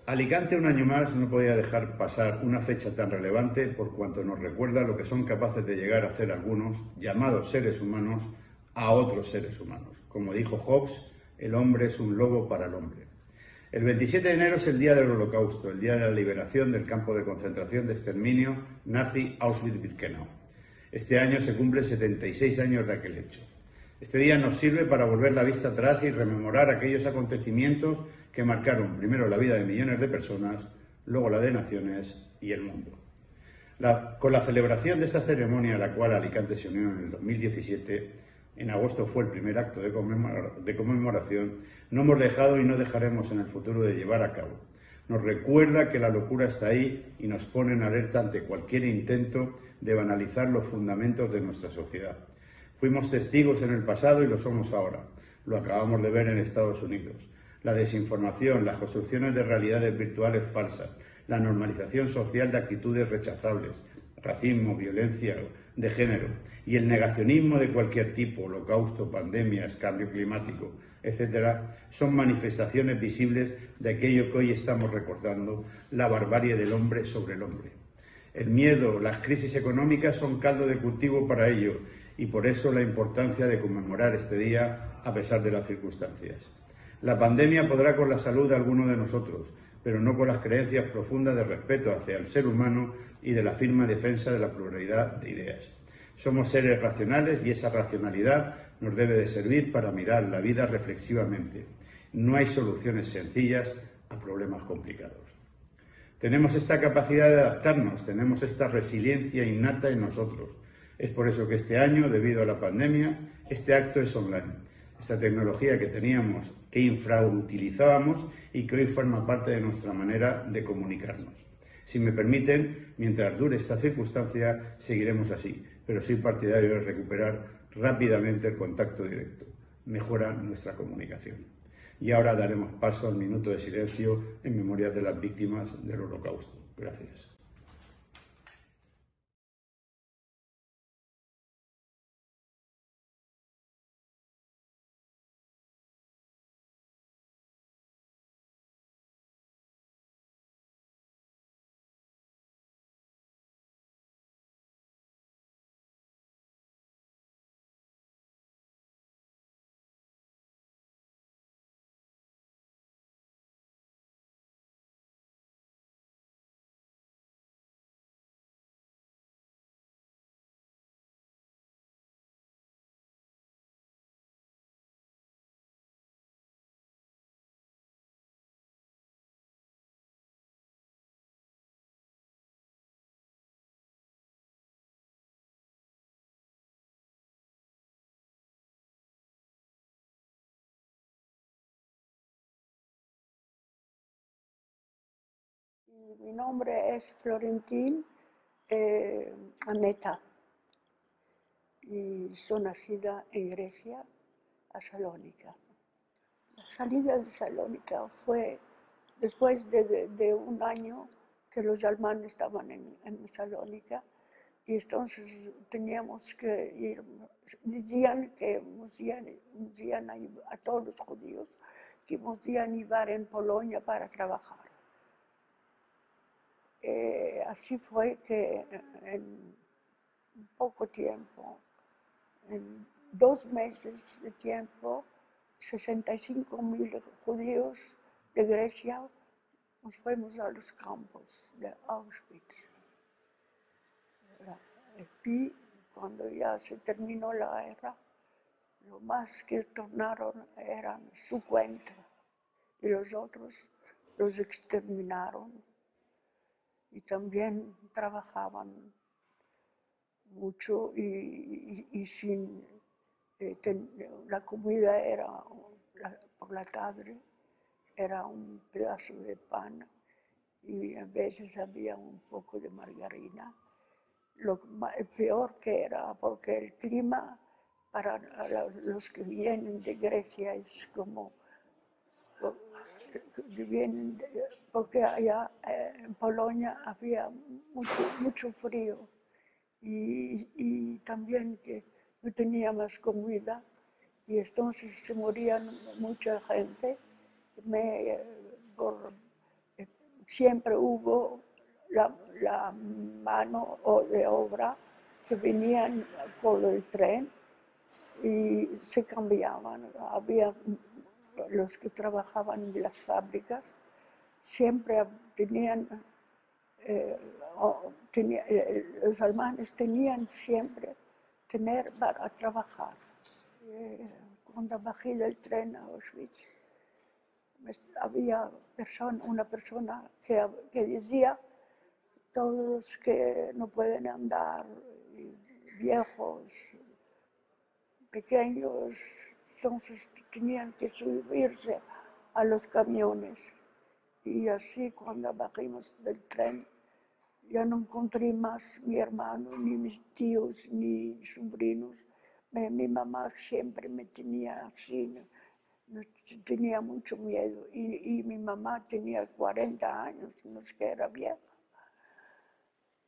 Alicante un año más no podía dejar pasar una fecha tan relevante por cuanto nos recuerda lo que son capaces de llegar a hacer algunos, llamados seres humanos, a otros seres humanos. Como dijo Hobbes, el hombre es un lobo para el hombre. El 27 de enero es el día del Holocausto, el día de la liberación del campo de concentración de exterminio nazi Auschwitz-Birkenau. Este año se cumplen 76 años de aquel hecho. Este día nos sirve para volver la vista atrás y rememorar aquellos acontecimientos que marcaron primero la vida de millones de personas, luego la de naciones y el mundo. Con la celebración de esta ceremonia a la cual Alicante se unió en el 2017, en agosto fue el primer acto de conmemoración, no hemos dejado y no dejaremos en el futuro de llevar a cabo. Nos recuerda que la locura está ahí y nos pone en alerta ante cualquier intento de banalizar los fundamentos de nuestra sociedad. Fuimos testigos en el pasado y lo somos ahora. Lo acabamos de ver en Estados Unidos. La desinformación, las construcciones de realidades virtuales falsas, la normalización social de actitudes rechazables, racismo, violencia de género y el negacionismo de cualquier tipo, holocausto, pandemias, cambio climático, etcétera, son manifestaciones visibles de aquello que hoy estamos recordando, la barbarie del hombre sobre el hombre. El miedo, las crisis económicas son caldo de cultivo para ello y por eso la importancia de conmemorar este día a pesar de las circunstancias. La pandemia podrá con la salud de alguno de nosotros, pero no con las creencias profundas de respeto hacia el ser humano y de la firme defensa de la pluralidad de ideas. Somos seres racionales y esa racionalidad nos debe de servir para mirar la vida reflexivamente. No hay soluciones sencillas a problemas complicados. Tenemos esta capacidad de adaptarnos, tenemos esta resiliencia innata en nosotros. Es por eso que este año, debido a la pandemia, este acto es online. Esta tecnología que teníamos, que infrautilizábamos y que hoy forma parte de nuestra manera de comunicarnos. Si me permiten, mientras dure esta circunstancia, seguiremos así, pero soy partidario de recuperar rápidamente el contacto directo. Mejora nuestra comunicación. Y ahora daremos paso al minuto de silencio en memoria de las víctimas del Holocausto. Gracias. Mi nombre es Florentín Aneta y soy nacida en Grecia, a Salónica. La salida de Salónica fue después de un año que los alemanes estaban en Salónica y entonces teníamos que ir, decían que nos iban a todos los judíos que nos iban a llevar en Polonia para trabajar. Así fue que en poco tiempo, en 2 meses de tiempo, 65.000 judíos de Grecia nos fuimos a los campos de Auschwitz. Y cuando ya se terminó la guerra, lo más que tornaron eran su cuenta y los otros los exterminaron. Y también trabajaban mucho y sin la comida era por la tarde, era un pedazo de pan y a veces había un poco de margarina. Lo peor que era, porque el clima para los que vienen de Grecia es como porque allá en Polonia había mucho frío y también que no tenía más comida y entonces se morían mucha gente por siempre hubo la mano de obra que venían con el tren y se cambiaban. Había los que trabajaban en las fábricas, siempre tenían, los alemanes tenían siempre para trabajar. Cuando bajé del tren a Auschwitz, había una persona que decía: todos los que no pueden andar, viejos, pequeños, entonces tenían que subirse a los camiones. Y así, cuando bajamos del tren, ya no encontré más mi hermano, ni mis tíos, ni sobrinos. Mi mamá siempre me tenía así, tenía mucho miedo. Y mi mamá tenía 40 años, no es que era vieja.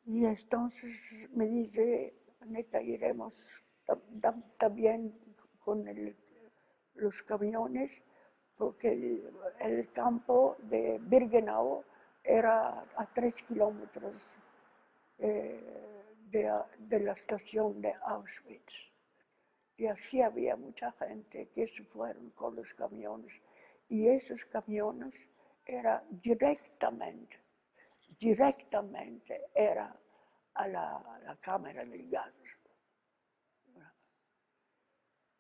Y entonces me dice: Neta, iremos también con los camiones, porque el campo de Birkenau era a 3 kilómetros de la estación de Auschwitz. Y así había mucha gente que se fueron con los camiones. Y esos camiones eran directamente era a la cámara del gas.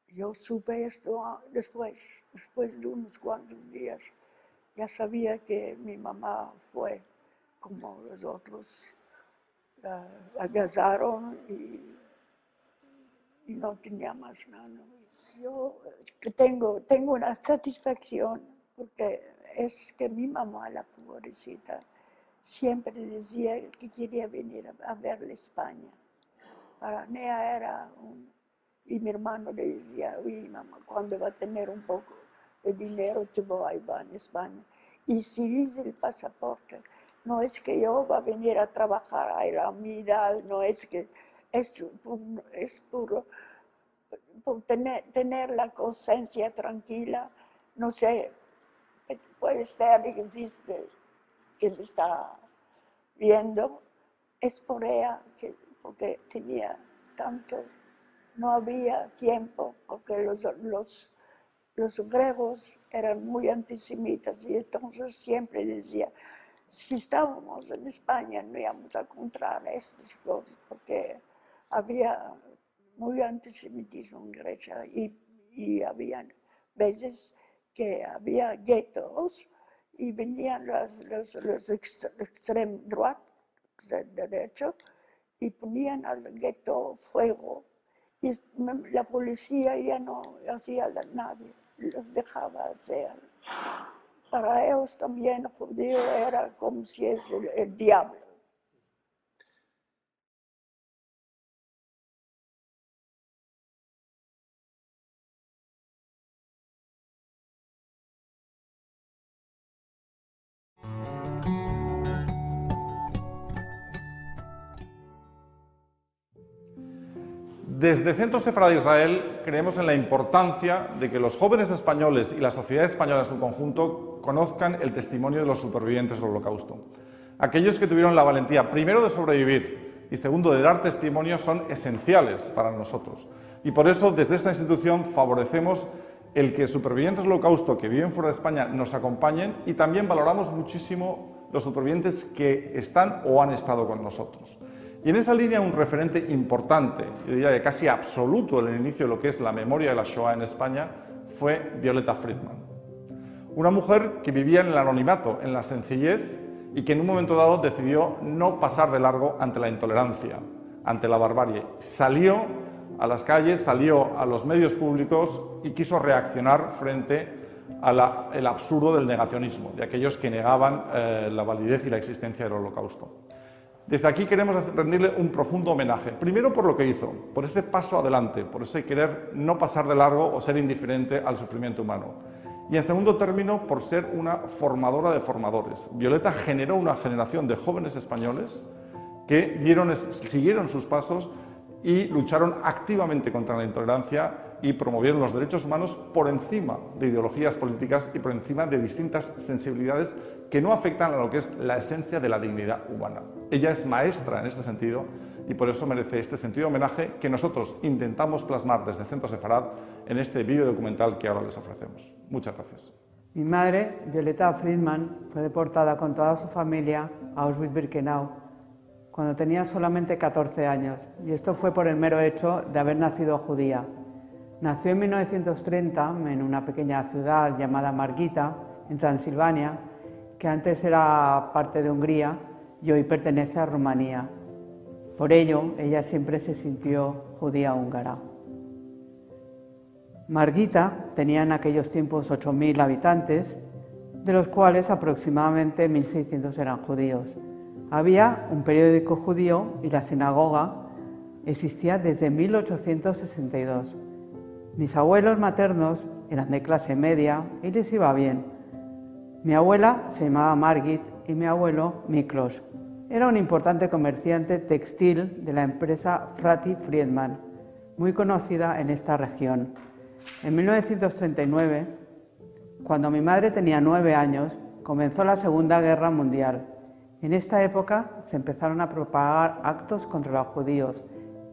Yo supe esto después de unos cuantos días. Ya sabía que mi mamá fue como los otros, la casaron y no tenía más nada. Yo tengo una satisfacción, porque es que mi mamá, la pobrecita, siempre decía que quería venir a ver España. Para Nea era y mi hermano le decía: uy, mamá, cuando va a tener un poco de dinero, te va a España. Y si dice el pasaporte, no es que yo va a venir a trabajar a mi edad, no es que es por tener la conciencia tranquila. No sé, puede ser que existe, que me está viendo, es por ella, porque tenía tanto, no había tiempo, porque los griegos eran muy antisemitas, y entonces siempre decía: si estábamos en España no íbamos a encontrar estas cosas, porque había muy antisemitismo en Grecia, y había veces que había guetos y venían los extrem droit, derecho, y ponían al gueto fuego, y la policía ya no hacía nadie, los dejaba hacer. Para ellos también el judío era como si es el diablo. Desde Centro Sefardí de Israel creemos en la importancia de que los jóvenes españoles y la sociedad española en su conjunto conozcan el testimonio de los supervivientes del Holocausto. Aquellos que tuvieron la valentía, primero, de sobrevivir y segundo, de dar testimonio, son esenciales para nosotros. Y por eso, desde esta institución, favorecemos el que supervivientes del Holocausto que viven fuera de España nos acompañen, y también valoramos muchísimo los supervivientes que están o han estado con nosotros. Y en esa línea, un referente importante, yo diría de casi absoluto en el inicio de lo que es la memoria de la Shoah en España, fue Violeta Friedman. Una mujer que vivía en el anonimato, en la sencillez, y que en un momento dado decidió no pasar de largo ante la intolerancia, ante la barbarie. Salió a las calles, salió a los medios públicos y quiso reaccionar frente al absurdo del negacionismo, de aquellos que negaban la validez y la existencia del Holocausto. Desde aquí queremos rendirle un profundo homenaje, primero por lo que hizo, por ese paso adelante, por ese querer no pasar de largo o ser indiferente al sufrimiento humano. Y en segundo término, por ser una formadora de formadores. Violeta generó una generación de jóvenes españoles que siguieron sus pasos y lucharon activamente contra la intolerancia y promovieron los derechos humanos por encima de ideologías políticas y por encima de distintas sensibilidades que no afectan a lo que es la esencia de la dignidad humana. Ella es maestra en este sentido y por eso merece este sentido de homenaje que nosotros intentamos plasmar desde Centro Sefarad en este vídeo documental que ahora les ofrecemos. Muchas gracias. Mi madre, Violeta Friedman, fue deportada con toda su familia a Auschwitz-Birkenau cuando tenía solamente 14 años, y esto fue por el mero hecho de haber nacido judía. Nació en 1930 en una pequeña ciudad llamada Margita, en Transilvania, que antes era parte de Hungría y hoy pertenece a Rumanía. Por ello, ella siempre se sintió judía húngara. Margita tenía en aquellos tiempos 8.000 habitantes, de los cuales aproximadamente 1.600 eran judíos. Había un periódico judío y la sinagoga existía desde 1862. Mis abuelos maternos eran de clase media y les iba bien. Mi abuela se llamaba Margit y mi abuelo Miklos. Era un importante comerciante textil de la empresa Frati Friedman, muy conocida en esta región. En 1939, cuando mi madre tenía 9 años, comenzó la Segunda Guerra Mundial. En esta época se empezaron a propagar actos contra los judíos,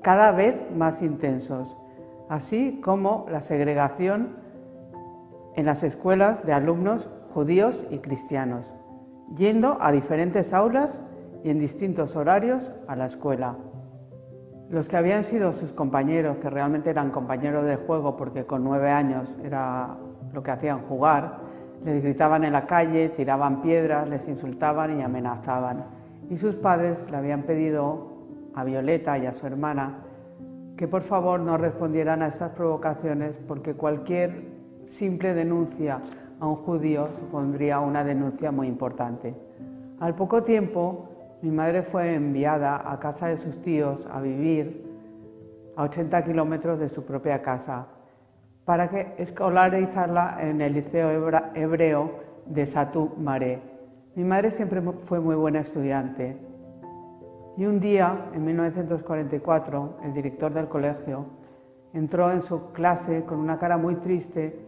cada vez más intensos, así como la segregación en las escuelas de alumnos judíos y cristianos, yendo a diferentes aulas y en distintos horarios a la escuela. Los que habían sido sus compañeros, que realmente eran compañeros de juego porque con 9 años era lo que hacían jugar, les gritaban en la calle, tiraban piedras, les insultaban y amenazaban. Y sus padres le habían pedido a Violeta y a su hermana que por favor no respondieran a estas provocaciones porque cualquier simple denuncia a un judío supondría una denuncia muy importante. Al poco tiempo, mi madre fue enviada a casa de sus tíos a vivir a 80 kilómetros de su propia casa para que escolarizarla en el liceo hebreo de Satu Mare. Mi madre siempre fue muy buena estudiante y un día, en 1944, el director del colegio entró en su clase con una cara muy triste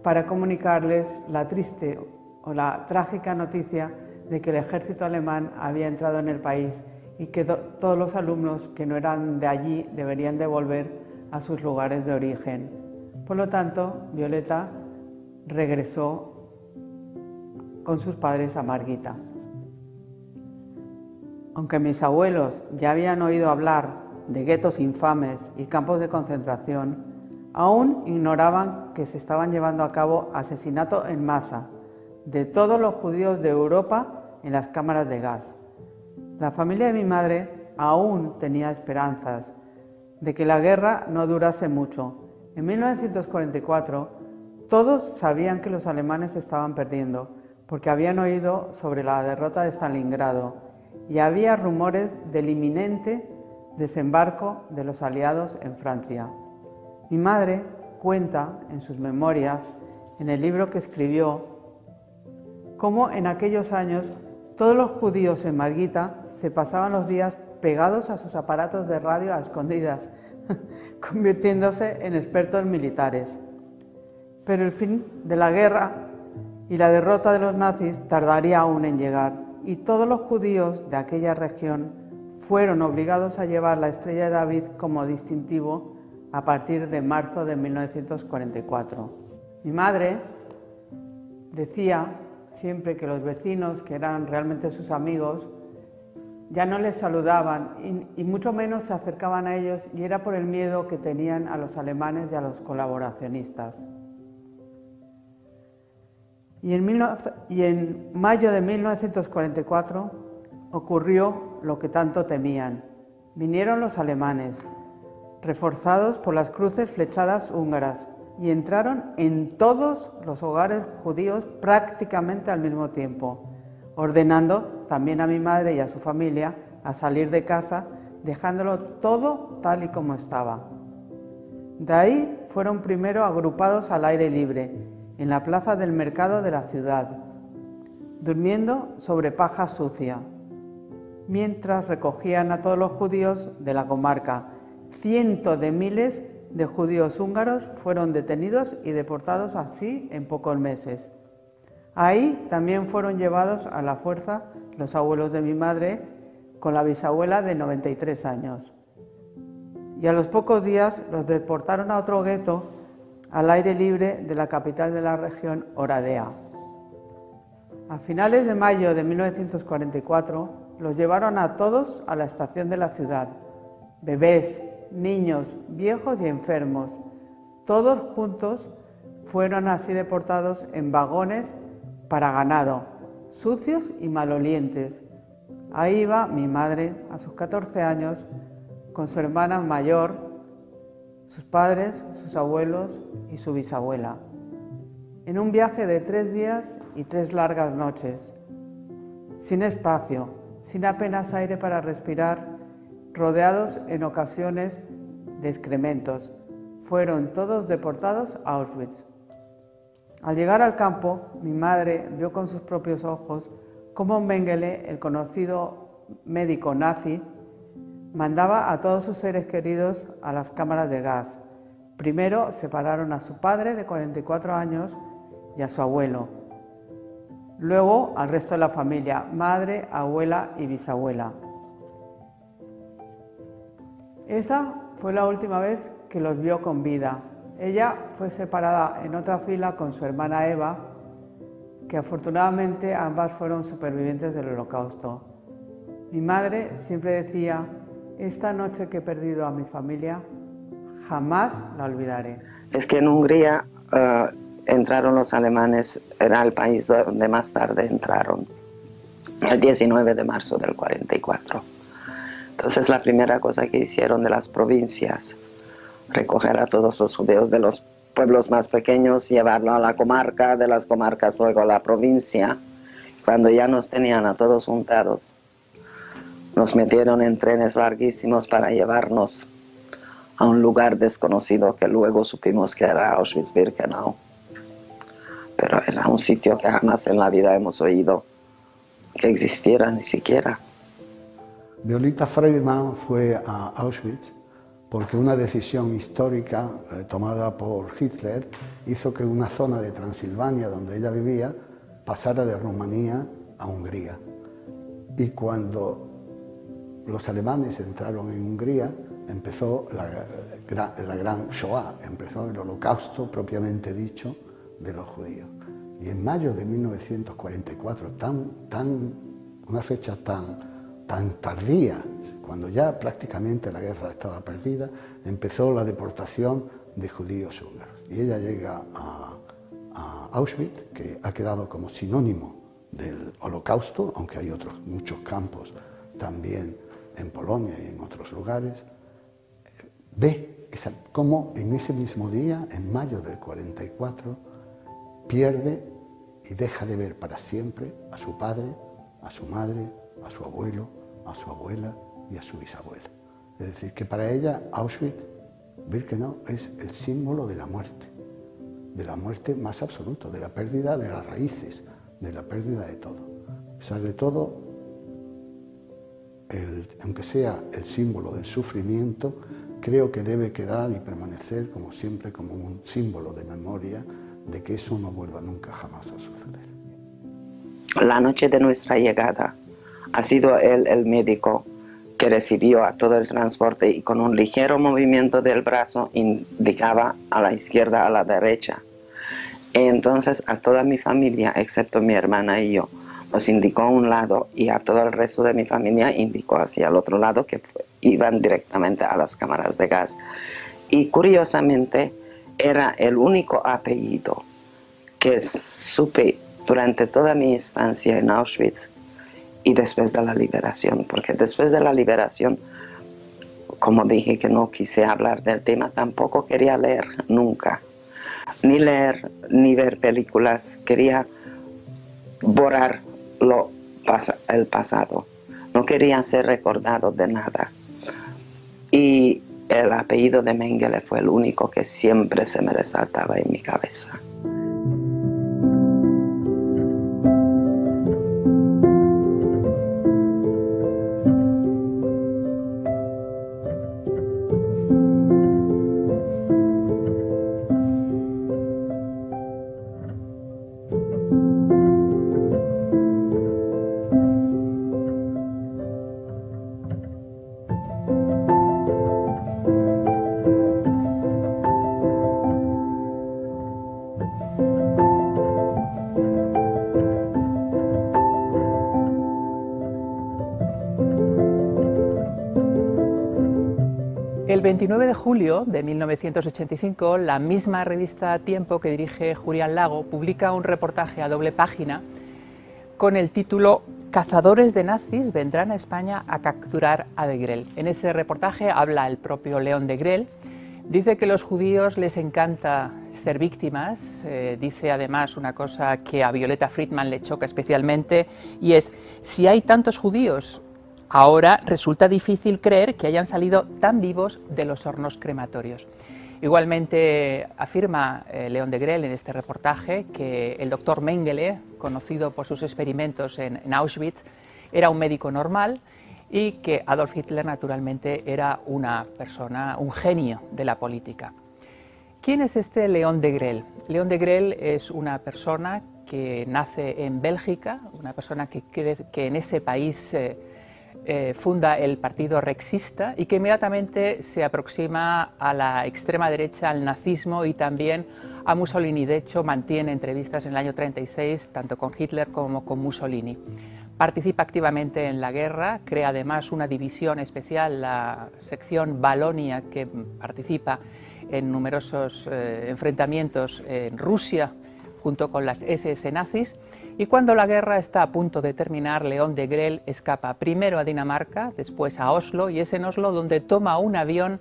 para comunicarles la triste o la trágica noticia de que el ejército alemán había entrado en el país y que todos los alumnos que no eran de allí deberían de volver a sus lugares de origen. Por lo tanto, Violeta regresó con sus padres a Margita. Aunque mis abuelos ya habían oído hablar de guetos infames y campos de concentración, aún ignoraban que se estaban llevando a cabo asesinatos en masa de todos los judíos de Europa en las cámaras de gas. La familia de mi madre aún tenía esperanzas de que la guerra no durase mucho. En 1944, todos sabían que los alemanes estaban perdiendo, porque habían oído sobre la derrota de Stalingrado y había rumores del inminente desembarco de los aliados en Francia. Mi madre cuenta en sus memorias, en el libro que escribió, cómo en aquellos años todos los judíos en Margita se pasaban los días pegados a sus aparatos de radio a escondidas, convirtiéndose en expertos militares. Pero el fin de la guerra y la derrota de los nazis tardaría aún en llegar, y todos los judíos de aquella región fueron obligados a llevar la estrella de David como distintivo a partir de marzo de 1944. Mi madre decía siempre que los vecinos, que eran realmente sus amigos, ya no les saludaban y mucho menos se acercaban a ellos, y era por el miedo que tenían a los alemanes y a los colaboracionistas. Y en mayo de 1944 ocurrió lo que tanto temían. Vinieron los alemanes, reforzados por las cruces flechadas húngaras, y entraron en todos los hogares judíos prácticamente al mismo tiempo, ordenando también a mi madre y a su familia a salir de casa, dejándolo todo tal y como estaba. De ahí fueron primero agrupados al aire libre, en la plaza del mercado de la ciudad, durmiendo sobre paja sucia, mientras recogían a todos los judíos de la comarca. Cientos de miles de judíos húngaros fueron detenidos y deportados así en pocos meses. Ahí también fueron llevados a la fuerza los abuelos de mi madre, con la bisabuela de 93 años. Y a los pocos días los deportaron a otro gueto al aire libre de la capital de la región, Oradea. A finales de mayo de 1944 los llevaron a todos a la estación de la ciudad, bebés, niños, viejos y enfermos. Todos juntos fueron así deportados en vagones para ganado, sucios y malolientes. Ahí iba mi madre a sus 14 años con su hermana mayor, sus padres, sus abuelos y su bisabuela, en un viaje de 3 días y 3 largas noches, sin espacio, sin apenas aire para respirar, rodeados en ocasiones de excrementos. Fueron todos deportados a Auschwitz. Al llegar al campo, mi madre vio con sus propios ojos cómo Mengele, el conocido médico nazi, mandaba a todos sus seres queridos a las cámaras de gas. Primero separaron a su padre de 44 años y a su abuelo. Luego al resto de la familia, madre, abuela y bisabuela. Esa fue la última vez que los vio con vida. Ella fue separada en otra fila con su hermana Eva, que afortunadamente ambas fueron supervivientes del Holocausto. Mi madre siempre decía: esta noche que he perdido a mi familia, jamás la olvidaré. Es que en Hungría entraron los alemanes, era el país donde más tarde entraron, el 19 de marzo del 44. Entonces la primera cosa que hicieron de las provincias, recoger a todos los judíos de los pueblos más pequeños, llevarlo a la comarca, de las comarcas luego a la provincia. Cuando ya nos tenían a todos juntados, nos metieron en trenes larguísimos para llevarnos a un lugar desconocido que luego supimos que era Auschwitz-Birkenau. Pero era un sitio que jamás en la vida hemos oído que existiera ni siquiera. Violeta Freymann fue a Auschwitz porque una decisión histórica tomada por Hitler hizo que una zona de Transilvania donde ella vivía pasara de Rumanía a Hungría. Y cuando los alemanes entraron en Hungría, empezó la gran Shoah, empezó el holocausto propiamente dicho de los judíos. Y en mayo de 1944, una fecha tan tardía, cuando ya prácticamente la guerra estaba perdida, empezó la deportación de judíos húngaros. Y ella llega a Auschwitz, que ha quedado como sinónimo del holocausto, aunque hay muchos campos también en Polonia y en otros lugares. Ve cómo en ese mismo día, en mayo del 44, pierde y deja de ver para siempre a su padre, a su madre, a su abuelo, a su abuela y a su bisabuela. Es decir, que para ella Auschwitz-Birkenau es el símbolo de la muerte más absoluta, de la pérdida de las raíces, de la pérdida de todo. A pesar de todo, aunque sea el símbolo del sufrimiento, creo que debe quedar y permanecer como siempre como un símbolo de memoria de que eso no vuelva nunca jamás a suceder. La noche de nuestra llegada ha sido él el médico que recibió a todo el transporte y con un ligero movimiento del brazo indicaba a la izquierda, a la derecha. Y entonces a toda mi familia, excepto mi hermana y yo, nos indicó a un lado y a todo el resto de mi familia indicó hacia el otro lado, que iban directamente a las cámaras de gas. Y curiosamente era el único apellido que supe durante toda mi estancia en Auschwitz y después de la liberación, porque después de la liberación, como dije que no quise hablar del tema, tampoco quería leer nunca, ni leer ni ver películas, quería borrar el pasado, no quería ser recordado de nada. Y el apellido de Mengele fue el único que siempre se me resaltaba en mi cabeza. El 29 de julio de 1985, la misma revista Tiempo que dirige Julián Lago publica un reportaje a doble página con el título «Cazadores de nazis vendrán a España a capturar a Degrelle». En ese reportaje habla el propio León Degrelle, dice que a los judíos les encanta ser víctimas, dice además una cosa que a Violeta Friedman le choca especialmente, y es: si hay tantos judíos, ahora resulta difícil creer que hayan salido tan vivos de los hornos crematorios. Igualmente afirma León Degrelle en este reportaje que el doctor Mengele, conocido por sus experimentos en Auschwitz, era un médico normal y que Adolf Hitler naturalmente era una persona, un genio de la política. ¿Quién es este León Degrelle? León Degrelle es una persona que nace en Bélgica, una persona que en ese país funda el partido rexista y que inmediatamente se aproxima a la extrema derecha, al nazismo y también a Mussolini. De hecho, mantiene entrevistas en el año 36 tanto con Hitler como con Mussolini. Participa activamente en la guerra, crea además una división especial, la sección Valonia, que participa en numerosos enfrentamientos en Rusia junto con las SS nazis. Y cuando la guerra está a punto de terminar, León Degrelle escapa primero a Dinamarca, después a Oslo, y es en Oslo donde toma un avión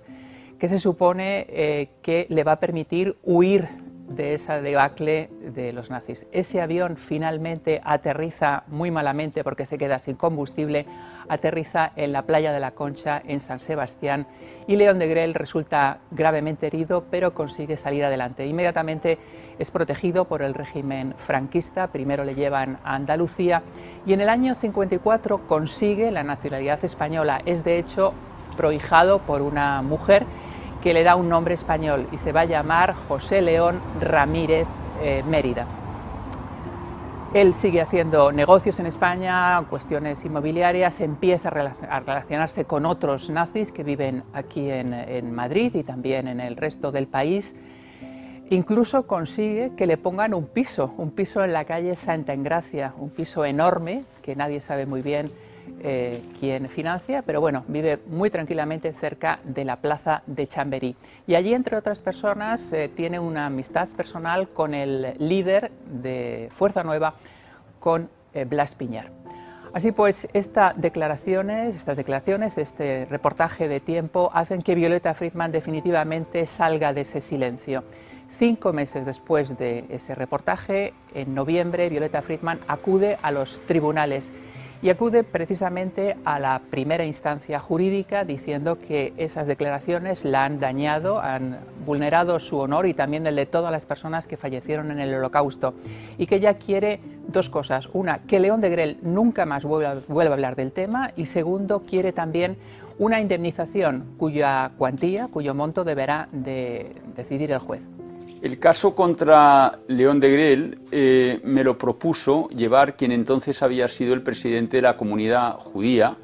que se supone que le va a permitir huir de esa debacle de los nazis. Ese avión finalmente aterriza muy malamente porque se queda sin combustible, aterriza en la playa de la Concha, en San Sebastián, y León Degrelle resulta gravemente herido, pero consigue salir adelante. Inmediatamente es protegido por el régimen franquista, primero le llevan a Andalucía y en el año 54 consigue la nacionalidad española. Es de hecho prohijado por una mujer que le da un nombre español y se va a llamar José León Ramírez Mérida. Él sigue haciendo negocios en España, cuestiones inmobiliarias, empieza a relacionarse con otros nazis que viven aquí en Madrid y también en el resto del país. Incluso consigue que le pongan un piso en la calle Santa Engracia, un piso enorme que nadie sabe muy bien quién financia, pero bueno, vive muy tranquilamente cerca de la plaza de Chamberí. Y allí, entre otras personas, tiene una amistad personal con el líder de Fuerza Nueva, con Blas Piñar. Así pues, estas declaraciones, este reportaje de Tiempo, hacen que Violeta Friedman definitivamente salga de ese silencio. 5 meses después de ese reportaje, en noviembre, Violeta Friedman acude a los tribunales y acude precisamente a la primera instancia jurídica diciendo que esas declaraciones la han dañado, han vulnerado su honor y también el de todas las personas que fallecieron en el Holocausto, y que ella quiere dos cosas: una, que León Degrelle nunca más vuelva a hablar del tema, y segundo, quiere también una indemnización cuya cuantía, cuyo monto deberá de decidir el juez. El caso contra León Degrelle me lo propuso llevar quien entonces había sido el presidente de la comunidad judía,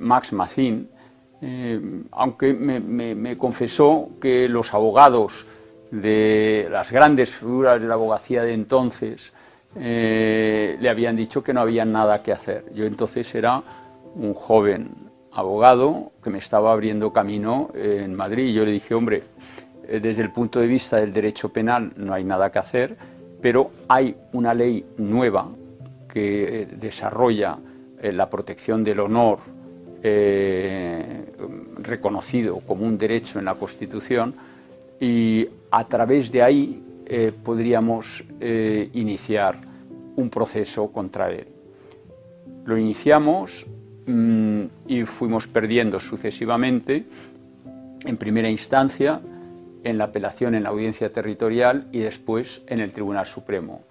Max Mazin, aunque me confesó que los abogados de las grandes figuras de la abogacía de entonces le habían dicho que no había nada que hacer. Yo entonces era un joven abogado que me estaba abriendo camino en Madrid y yo le dije: hombre, desde el punto de vista del derecho penal no hay nada que hacer, pero hay una ley nueva que desarrolla la protección del honor reconocido como un derecho en la Constitución, y a través de ahí podríamos iniciar un proceso contra él. Lo iniciamos y fuimos perdiendo sucesivamente, en primera instancia, en la apelación en la Audiencia Territorial y después en el Tribunal Supremo.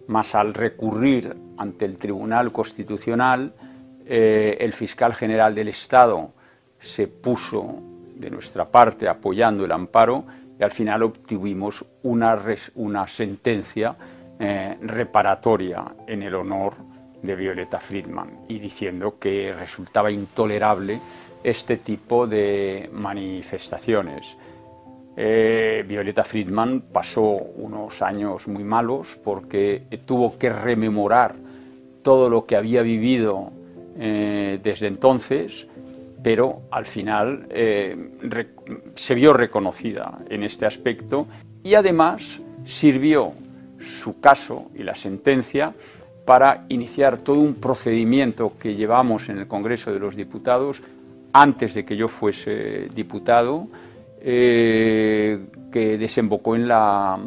Mas al recurrir ante el Tribunal Constitucional, el fiscal general del Estado se puso de nuestra parte apoyando el amparo y al final obtuvimos una sentencia reparatoria en el honor de Violeta Friedman y diciendo que resultaba intolerable este tipo de manifestaciones. Violeta Friedman pasó unos años muy malos porque tuvo que rememorar todo lo que había vivido desde entonces, pero al final se vio reconocida en este aspecto y además sirvió su caso y la sentencia para iniciar todo un procedimiento que llevamos en el Congreso de los Diputados antes de que yo fuese diputado, que desembocó en la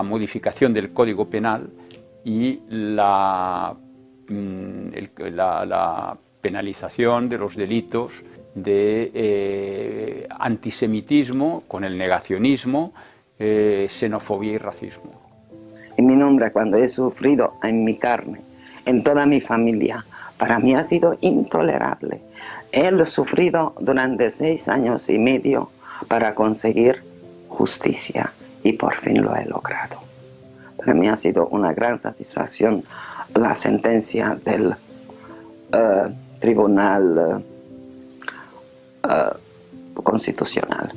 modificación del Código Penal y la penalización de los delitos de antisemitismo con el negacionismo, xenofobia y racismo. En mi nombre, cuando he sufrido en mi carne, en toda mi familia, para mí ha sido intolerable. He sufrido durante 6 años y medio para conseguir justicia y por fin lo he logrado. Para mí ha sido una gran satisfacción la sentencia del Tribunal Constitucional.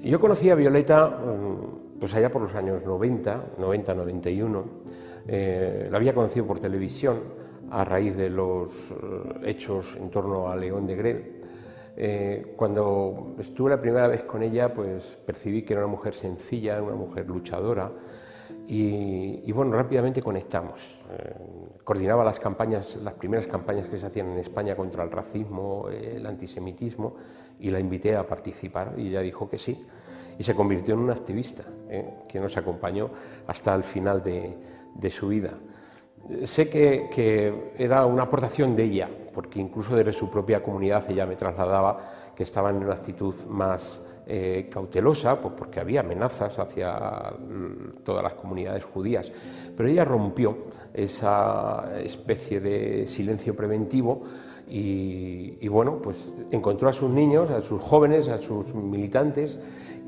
Yo conocí a Violeta pues allá por los años 90-91. La había conocido por televisión a raíz de los hechos en torno a León de Grel. Cuando estuve la primera vez con ella, pues percibí que era una mujer sencilla, una mujer luchadora y bueno, rápidamente conectamos. Coordinaba las primeras campañas que se hacían en España contra el racismo, el antisemitismo, y la invité a participar y ella dijo que sí. Y se convirtió en una activista que nos acompañó hasta el final de su vida. Sé que era una aportación de ella, porque incluso desde su propia comunidad ella me trasladaba que estaba en una actitud más cautelosa, pues porque había amenazas hacia todas las comunidades judías. Pero ella rompió esa especie de silencio preventivo y bueno, pues encontró a sus niños, a sus jóvenes, a sus militantes,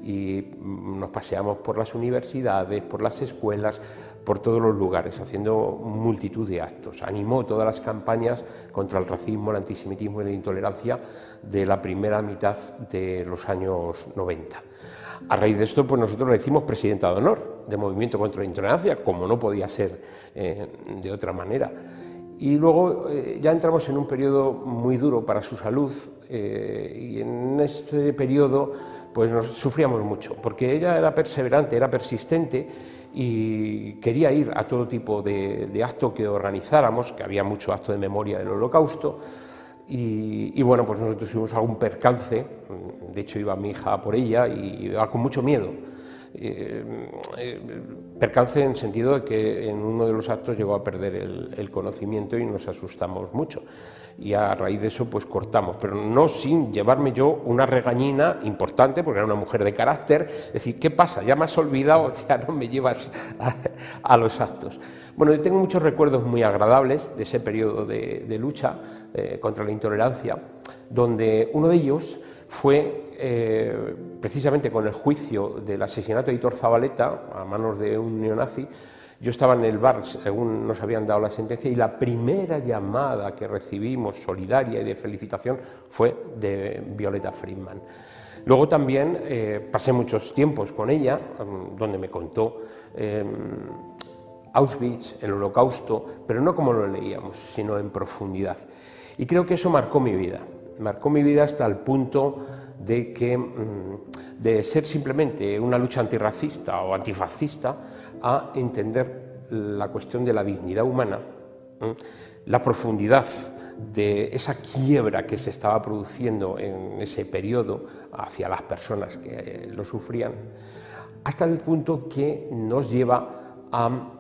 y nos paseamos por las universidades, por las escuelas, por todos los lugares, haciendo multitud de actos. Animó todas las campañas contra el racismo, el antisemitismo y la intolerancia de la primera mitad de los años 90. A raíz de esto, pues nosotros le hicimos presidenta de honor del Movimiento contra la Intolerancia, como no podía ser de otra manera. Y luego ya entramos en un periodo muy duro para su salud y en este periodo pues sufríamos mucho, porque ella era perseverante, era persistente y quería ir a todo tipo de acto que organizáramos, que había mucho acto de memoria del Holocausto, y bueno, pues nosotros tuvimos algún percance. De hecho iba mi hija por ella y iba con mucho miedo. Percance en sentido de que en uno de los actos llegó a perder el conocimiento y nos asustamos mucho. Y a raíz de eso pues cortamos, pero no sin llevarme yo una regañina importante, porque era una mujer de carácter, es decir, ¿qué pasa? Ya me has olvidado, ya no me llevas a los actos. Bueno, yo tengo muchos recuerdos muy agradables de ese periodo de lucha contra la intolerancia, donde uno de ellos fue precisamente con el juicio del asesinato de Aitor Zabaleta a manos de un neonazi. Yo estaba en el bar, según nos habían dado la sentencia, y la primera llamada que recibimos, solidaria y de felicitación, fue de Violeta Friedman. Luego también pasé muchos tiempos con ella, donde me contó Auschwitz, el Holocausto, pero no como lo leíamos, sino en profundidad. Y creo que eso marcó mi vida hasta el punto de que de ser simplemente una lucha antirracista o antifascista a entender la cuestión de la dignidad humana, la profundidad de esa quiebra que se estaba produciendo en ese periodo hacia las personas que lo sufrían, hasta el punto que nos lleva a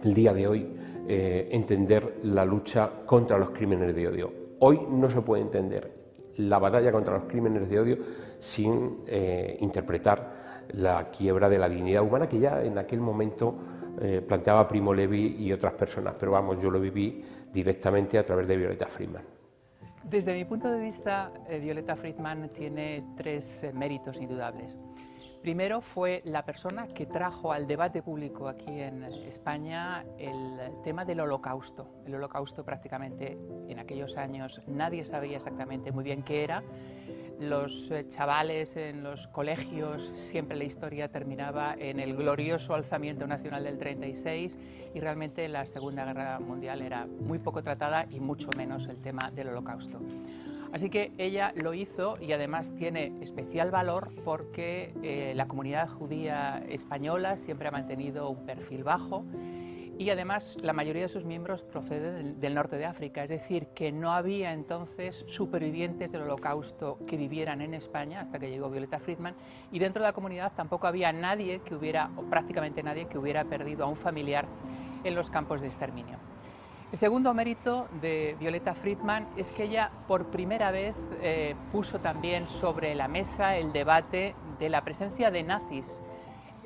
el día de hoy entender la lucha contra los crímenes de odio. Hoy no se puede entender la batalla contra los crímenes de odio sin interpretar la quiebra de la dignidad humana que ya en aquel momento planteaba Primo Levi y otras personas, pero vamos, yo lo viví directamente a través de Violeta Friedman. Desde mi punto de vista, Violeta Friedman tiene 3 méritos indudables. Primero, fue la persona que trajo al debate público aquí en España el tema del Holocausto. El Holocausto prácticamente en aquellos años nadie sabía exactamente muy bien qué era. los chavales en los colegios, siempre la historia terminaba en el glorioso alzamiento nacional del 36 y realmente la Segunda Guerra Mundial era muy poco tratada y mucho menos el tema del Holocausto. Así que ella lo hizo y además tiene especial valor porque la comunidad judía española siempre ha mantenido un perfil bajo y además la mayoría de sus miembros proceden del norte de África, es decir, que no había entonces supervivientes del Holocausto que vivieran en España hasta que llegó Violeta Friedman, y dentro de la comunidad tampoco había nadie que hubiera, o prácticamente nadie, que hubiera perdido a un familiar en los campos de exterminio. El segundo mérito de Violeta Friedman es que ella por primera vez puso también sobre la mesa el debate de la presencia de nazis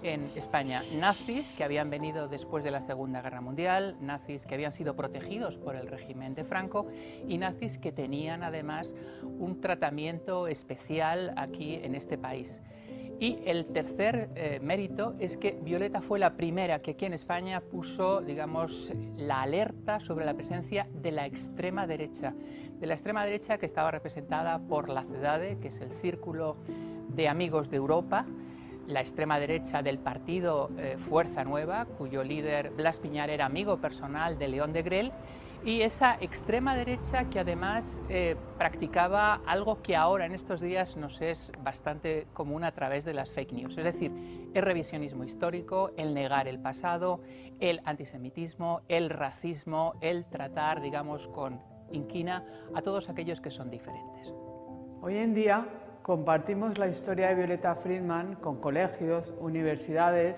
en España, nazis que habían venido después de la Segunda Guerra Mundial, nazis que habían sido protegidos por el régimen de Franco y nazis que tenían además un tratamiento especial aquí en este país. Y el tercer mérito es que Violeta fue la primera que aquí en España puso, digamos, la alerta sobre la presencia de la extrema derecha que estaba representada por la CEDADE, que es el Círculo de Amigos de Europa, la extrema derecha del partido Fuerza Nueva, cuyo líder Blas Piñar era amigo personal de León de Grell, y esa extrema derecha que además practicaba algo que ahora en estos días nos es bastante común a través de las fake news, es decir, el revisionismo histórico, el negar el pasado, el antisemitismo, el racismo, el tratar, digamos, con inquina a todos aquellos que son diferentes. Hoy en día compartimos la historia de Violeta Friedman con colegios, universidades,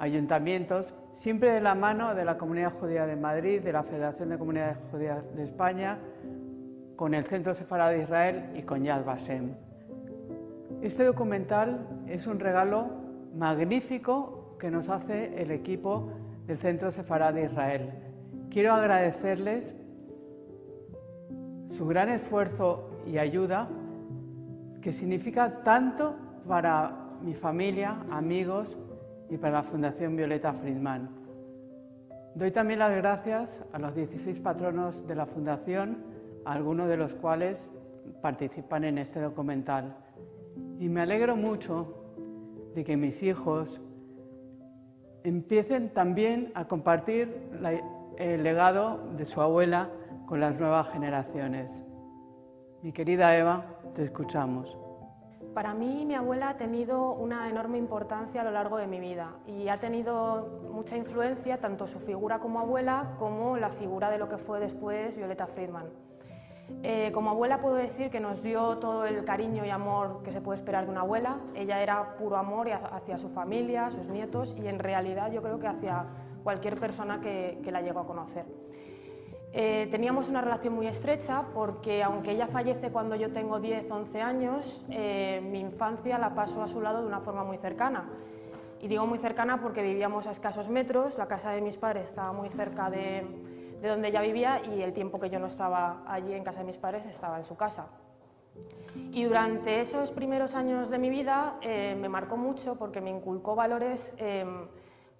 ayuntamientos, siempre de la mano de la Comunidad Judía de Madrid, de la Federación de Comunidades Judías de España, con el Centro Sefarad de Israel y con Yad Vashem. Este documental es un regalo magnífico que nos hace el equipo del Centro Sefarad de Israel. Quiero agradecerles su gran esfuerzo y ayuda, que significa tanto para mi familia, amigos y para la Fundación Violeta Friedman. Doy también las gracias a los 16 patronos de la Fundación, algunos de los cuales participan en este documental. Y me alegro mucho de que mis hijos empiecen también a compartir el legado de su abuela con las nuevas generaciones. Mi querida Eva, te escuchamos. Para mí, mi abuela ha tenido una enorme importancia a lo largo de mi vida y ha tenido mucha influencia, tanto su figura como abuela, como la figura de lo que fue después Violeta Friedman. Como abuela puedo decir que nos dio todo el cariño y amor que se puede esperar de una abuela. Ella era puro amor hacia su familia, sus nietos y en realidad yo creo que hacia cualquier persona que la llegó a conocer. Teníamos una relación muy estrecha porque aunque ella fallece cuando yo tengo 10 o 11 años, mi infancia la paso a su lado de una forma muy cercana. Y digo muy cercana porque vivíamos a escasos metros, la casa de mis padres estaba muy cerca de donde ella vivía y el tiempo que yo no estaba allí en casa de mis padres estaba en su casa. Y durante esos primeros años de mi vida me marcó mucho porque me inculcó valores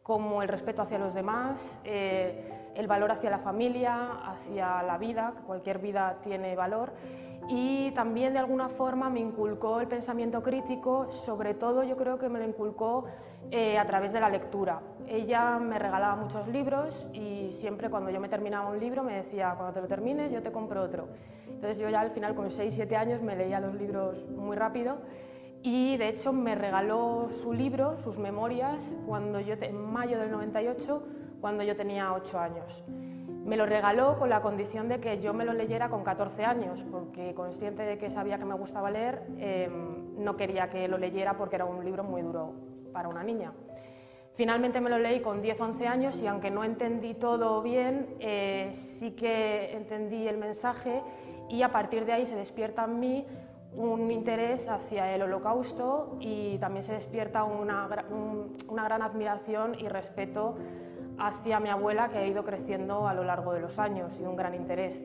como el respeto hacia los demás, el valor hacia la familia, hacia la vida, que cualquier vida tiene valor, y también de alguna forma me inculcó el pensamiento crítico, sobre todo yo creo que me lo inculcó a través de la lectura. Ella me regalaba muchos libros y siempre cuando yo me terminaba un libro me decía, cuando te lo termines yo te compro otro. Entonces yo ya al final con 6 o 7 años me leía los libros muy rápido. Y de hecho me regaló su libro, sus memorias, en mayo del 98, cuando yo tenía 8 años. Me lo regaló con la condición de que yo me lo leyera con 14 años, porque consciente de que sabía que me gustaba leer, no quería que lo leyera porque era un libro muy duro para una niña. Finalmente me lo leí con 10 o 11 años y aunque no entendí todo bien, sí que entendí el mensaje y a partir de ahí se despierta en mí un interés hacia el Holocausto y también se despierta una gran admiración y respeto hacia mi abuela, que ha ido creciendo a lo largo de los años, y un gran interés.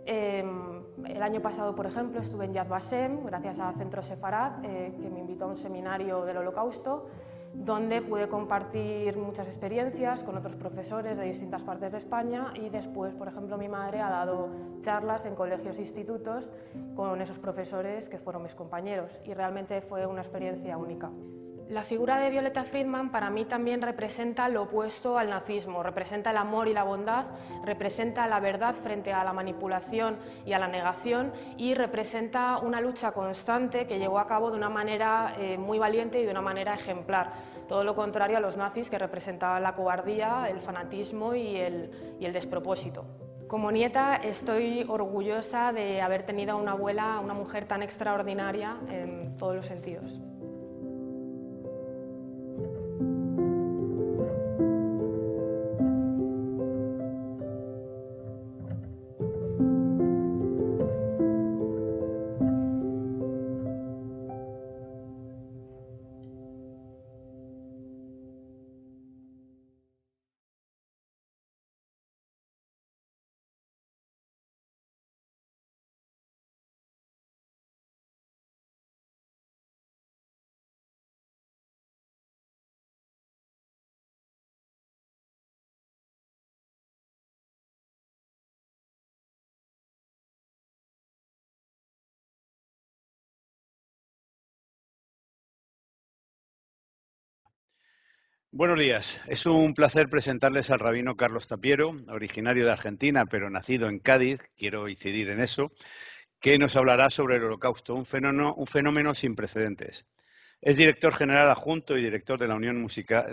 El año pasado, por ejemplo, estuve en Yad Vashem, gracias a Centro Sefarad, que me invitó a un seminario del Holocausto. donde pude compartir muchas experiencias con otros profesores de distintas partes de España y después, por ejemplo, mi madre ha dado charlas en colegios e institutos con esos profesores que fueron mis compañeros y realmente fue una experiencia única. La figura de Violeta Friedman para mí también representa lo opuesto al nazismo, representa el amor y la bondad, representa la verdad frente a la manipulación y a la negación y representa una lucha constante que llevó a cabo de una manera muy valiente y de una manera ejemplar. Todo lo contrario a los nazis, que representaban la cobardía, el fanatismo y el despropósito. Como nieta estoy orgullosa de haber tenido a una abuela, una mujer tan extraordinaria en todos los sentidos. Buenos días. Es un placer presentarles al rabino Carlos Tapiero, originario de Argentina, pero nacido en Cádiz, quiero incidir en eso, que nos hablará sobre el Holocausto, un fenómeno sin precedentes. Es director general adjunto y director de la Unión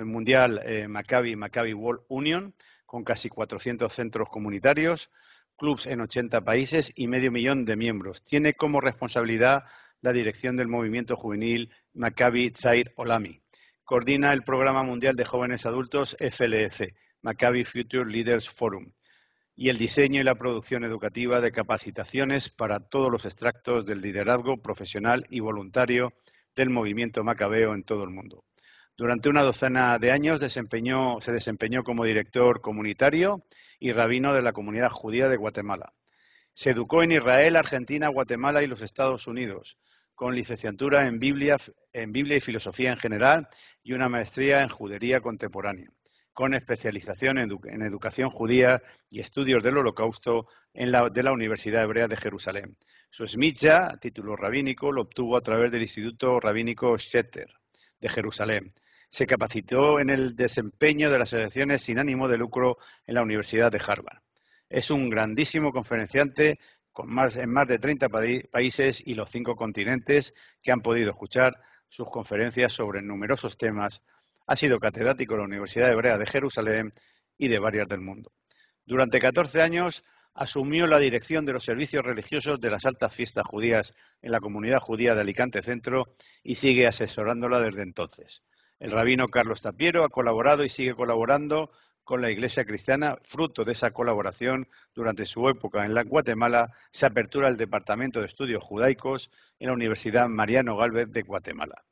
Mundial Maccabi World Union, con casi 400 centros comunitarios, clubs en 80 países y medio millón de miembros. Tiene como responsabilidad la dirección del movimiento juvenil Maccabi Tzair Olami. Coordina el Programa Mundial de Jóvenes Adultos FLC, Maccabi Future Leaders Forum, y el diseño y la producción educativa de capacitaciones para todos los extractos del liderazgo profesional y voluntario del movimiento macabeo en todo el mundo. Durante una docena de años se desempeñó como director comunitario y rabino de la comunidad judía de Guatemala. Se educó en Israel, Argentina, Guatemala y los Estados Unidos, con licenciatura en Biblia y Filosofía en general y una maestría en Judería Contemporánea, con especialización en Educación Judía y Estudios del Holocausto de la Universidad Hebrea de Jerusalén. Su Smitja, título rabínico, lo obtuvo a través del Instituto Rabínico Shetter de Jerusalén. Se capacitó en el desempeño de las asociaciones sin ánimo de lucro en la Universidad de Harvard. Es un grandísimo conferenciante en más de 30 países y los 5 continentes que han podido escuchar sus conferencias sobre numerosos temas. Ha sido catedrático de la Universidad Hebrea de Jerusalén y de varias del mundo. Durante 14 años asumió la dirección de los servicios religiosos de las altas fiestas judías en la comunidad judía de Alicante Centro y sigue asesorándola desde entonces. El rabino Carlos Tapiero ha colaborado y sigue colaborando con la Iglesia Cristiana. Fruto de esa colaboración, durante su época en Guatemala, se apertura el Departamento de Estudios Judaicos en la Universidad Mariano Gálvez de Guatemala.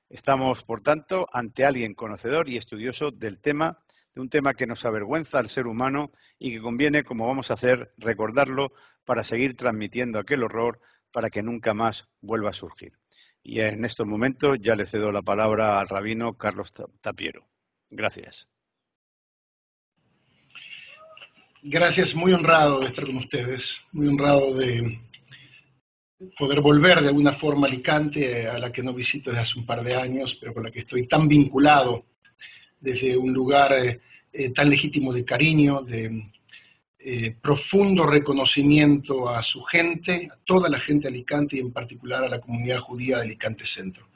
Estamos, por tanto, ante alguien conocedor y estudioso de un tema que nos avergüenza al ser humano y que conviene, como vamos a hacer, recordarlo para seguir transmitiendo aquel horror para que nunca más vuelva a surgir. Y en estos momentos ya le cedo la palabra al rabino Carlos Tapiero. Gracias. Gracias, muy honrado de estar con ustedes, muy honrado de poder volver de alguna forma a Alicante, a la que no visito desde hace un par de años, pero con la que estoy tan vinculado desde un lugar tan legítimo de cariño, de profundo reconocimiento a su gente, a toda la gente de Alicante y en particular a la comunidad judía de Alicante Centro.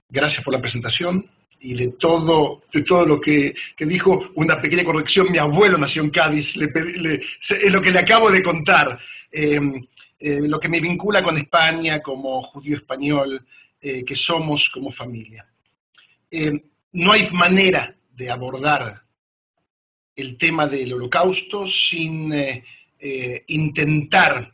Gracias por la presentación. Y de todo lo que dijo, una pequeña corrección: mi abuelo nació en Cádiz, es lo que le acabo de contar, lo que me vincula con España como judío español, que somos como familia. No hay manera de abordar el tema del Holocausto sin intentar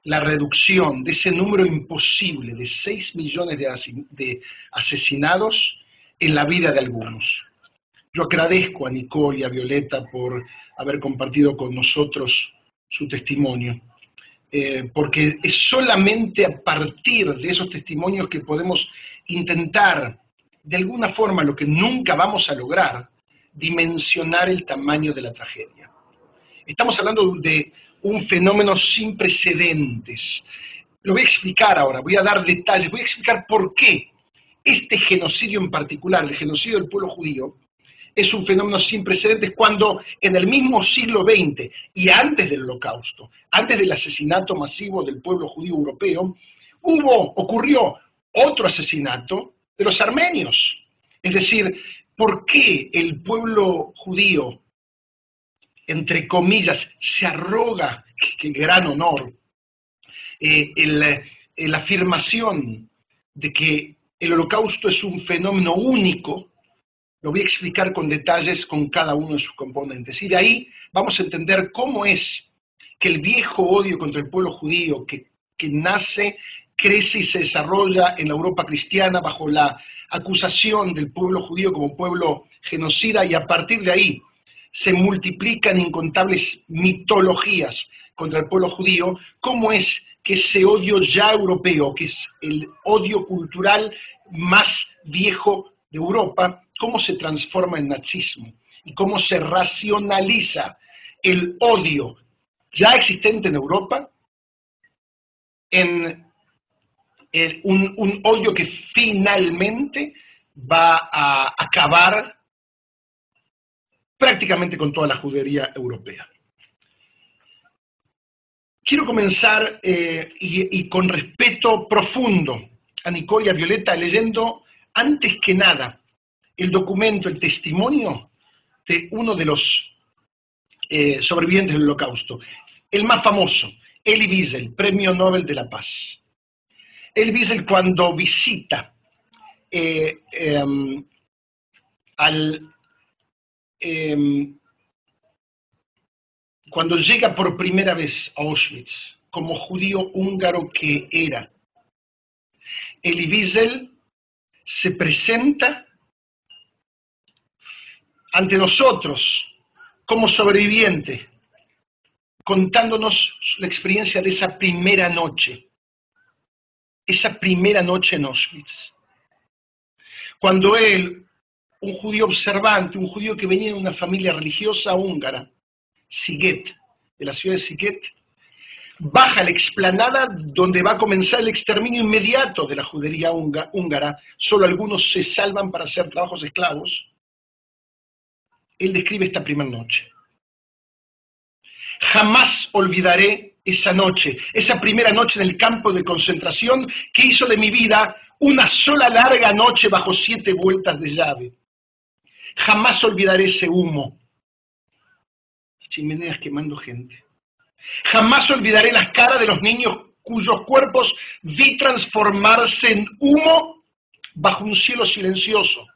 la reducción de ese número imposible de 6 millones de asesinados en la vida de algunos. Yo agradezco a Nicole y a Violeta por haber compartido con nosotros su testimonio, porque es solamente a partir de esos testimonios que podemos intentar de alguna forma lo que nunca vamos a lograr, dimensionar el tamaño de la tragedia. Estamos hablando de un fenómeno sin precedentes. Lo voy a explicar ahora, voy a dar detalles, voy a explicar por qué este genocidio en particular, el genocidio del pueblo judío, es un fenómeno sin precedentes cuando en el mismo siglo XX y antes del Holocausto, antes del asesinato masivo del pueblo judío europeo, ocurrió otro asesinato de los armenios. Es decir, ¿por qué el pueblo judío, entre comillas, se arroga, qué gran honor, la afirmación de que el Holocausto es un fenómeno único? Lo voy a explicar con detalles con cada uno de sus componentes. Y de ahí vamos a entender cómo es que el viejo odio contra el pueblo judío que nace, crece y se desarrolla en la Europa cristiana bajo la acusación del pueblo judío como pueblo genocida, y a partir de ahí se multiplican incontables mitologías contra el pueblo judío, cómo es que ese odio ya europeo, que es el odio cultural más viejo de Europa, cómo se transforma en nazismo y cómo se racionaliza el odio ya existente en Europa en un odio que finalmente va a acabar prácticamente con toda la judería europea. Quiero comenzar y con respeto profundo a Nicole y a Violeta leyendo antes que nada el documento, el testimonio de uno de los sobrevivientes del Holocausto, el más famoso, Elie Wiesel, Premio Nobel de la Paz. Elie Wiesel, cuando visita cuando llega por primera vez a Auschwitz, como judío húngaro que era, Elie Wiesel se presenta ante nosotros como sobreviviente, contándonos la experiencia de esa primera noche en Auschwitz. Cuando él, un judío observante, un judío que venía de una familia religiosa húngara, Sziget, de la ciudad de Sziget, baja a la explanada donde va a comenzar el exterminio inmediato de la judería húngara. Solo algunos se salvan para hacer trabajos esclavos. Él describe esta primera noche. Jamás olvidaré esa noche, esa primera noche en el campo de concentración que hizo de mi vida una sola larga noche bajo 7 vueltas de llave. Jamás olvidaré ese humo, chimeneas quemando gente. Jamás olvidaré las caras de los niños cuyos cuerpos vi transformarse en humo bajo un cielo silencioso.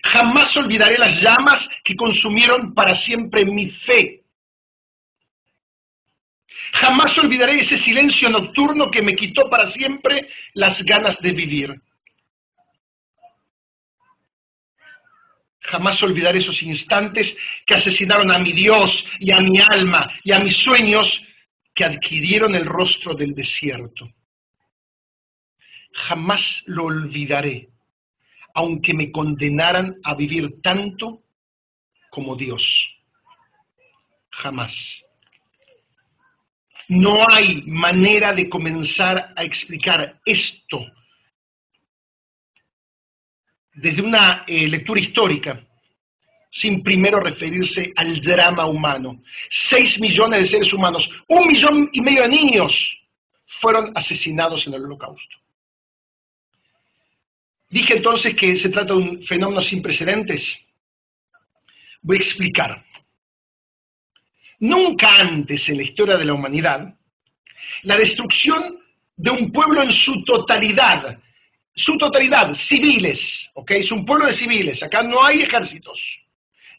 Jamás olvidaré las llamas que consumieron para siempre mi fe. Jamás olvidaré ese silencio nocturno que me quitó para siempre las ganas de vivir. Jamás olvidaré esos instantes que asesinaron a mi Dios y a mi alma y a mis sueños que adquirieron el rostro del desierto. Jamás lo olvidaré, aunque me condenaran a vivir tanto como Dios. Jamás. No hay manera de comenzar a explicar esto desde una lectura histórica sin primero referirse al drama humano. 6 millones de seres humanos, 1,5 millones de niños fueron asesinados en el Holocausto. Dije entonces que se trata de un fenómeno sin precedentes. Voy a explicar. Nunca antes en la historia de la humanidad, la destrucción de un pueblo en su totalidad, civiles, ¿ok? Es un pueblo de civiles, acá no hay ejércitos,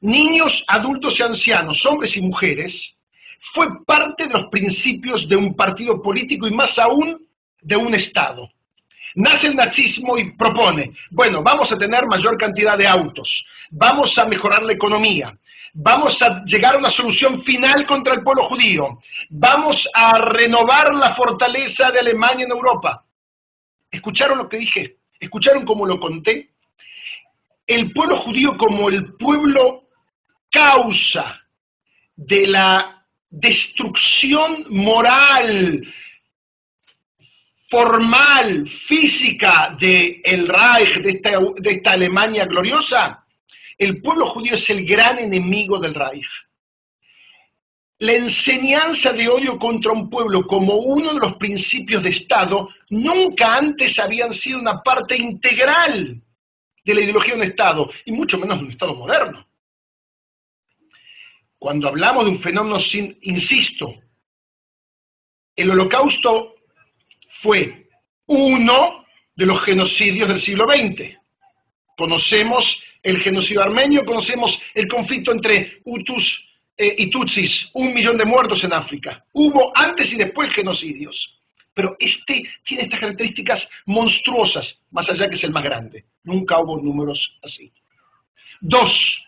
niños, adultos y ancianos, hombres y mujeres, fue parte de los principios de un partido político y más aún de un Estado. Nace el nazismo y propone, bueno, vamos a tener mayor cantidad de autos, vamos a mejorar la economía, vamos a llegar a una solución final contra el pueblo judío, vamos a renovar la fortaleza de Alemania en Europa. ¿Escucharon lo que dije? ¿Escucharon cómo lo conté? El pueblo judío como el pueblo causa de la destrucción moral, formal, física del Reich, de esta Alemania gloriosa. El pueblo judío es el gran enemigo del Reich. La enseñanza de odio contra un pueblo como uno de los principios de Estado nunca antes habían sido una parte integral de la ideología de un Estado, y mucho menos de un Estado moderno. Cuando hablamos de un fenómeno, insisto, el Holocausto fue uno de los genocidios del siglo XX. Conocemos el genocidio armenio, conocemos el conflicto entre Hutus y Tutsis, 1 millón de muertos en África. Hubo antes y después genocidios. Pero este tiene estas características monstruosas, más allá que es el más grande. Nunca hubo números así. 2.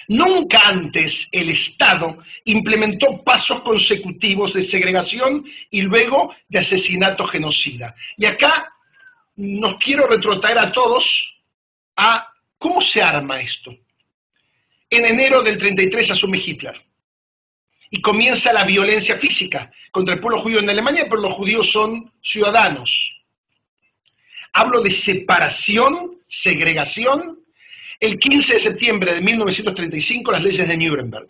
Nunca antes el Estado implementó pasos consecutivos de segregación y luego de asesinato genocida. Y acá nos quiero retrotraer a todos a cómo se arma esto. En enero del 33 asume Hitler y comienza la violencia física contra el pueblo judío en Alemania, pero los judíos son ciudadanos. Hablo de separación, segregación. El 15 de septiembre de 1935, las leyes de Nuremberg.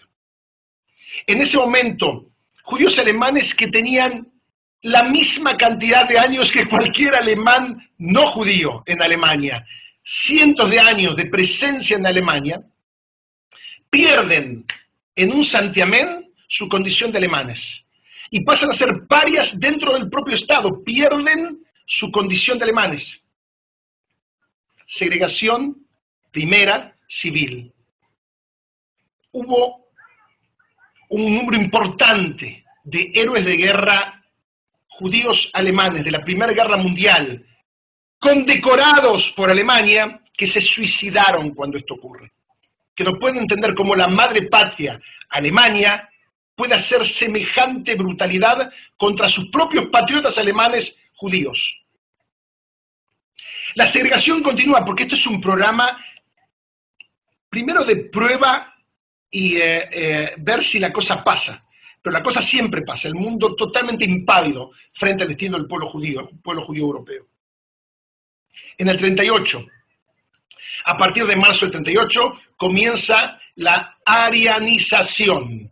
En ese momento, judíos alemanes que tenían la misma cantidad de años que cualquier alemán no judío en Alemania, cientos de años de presencia en Alemania, pierden en un santiamén su condición de alemanes y pasan a ser parias dentro del propio Estado, pierden su condición de alemanes. Segregación primera, civil. Hubo un número importante de héroes de guerra judíos alemanes de la Primera Guerra Mundial, condecorados por Alemania, que se suicidaron cuando esto ocurre. Que no pueden entender cómo la madre patria, Alemania, puede hacer semejante brutalidad contra sus propios patriotas alemanes judíos. La segregación continúa porque esto es un programa primero de prueba y ver si la cosa pasa. Pero la cosa siempre pasa, el mundo totalmente impávido frente al destino del pueblo judío, el pueblo judío europeo. En el 38, a partir de marzo del 38, comienza la arianización.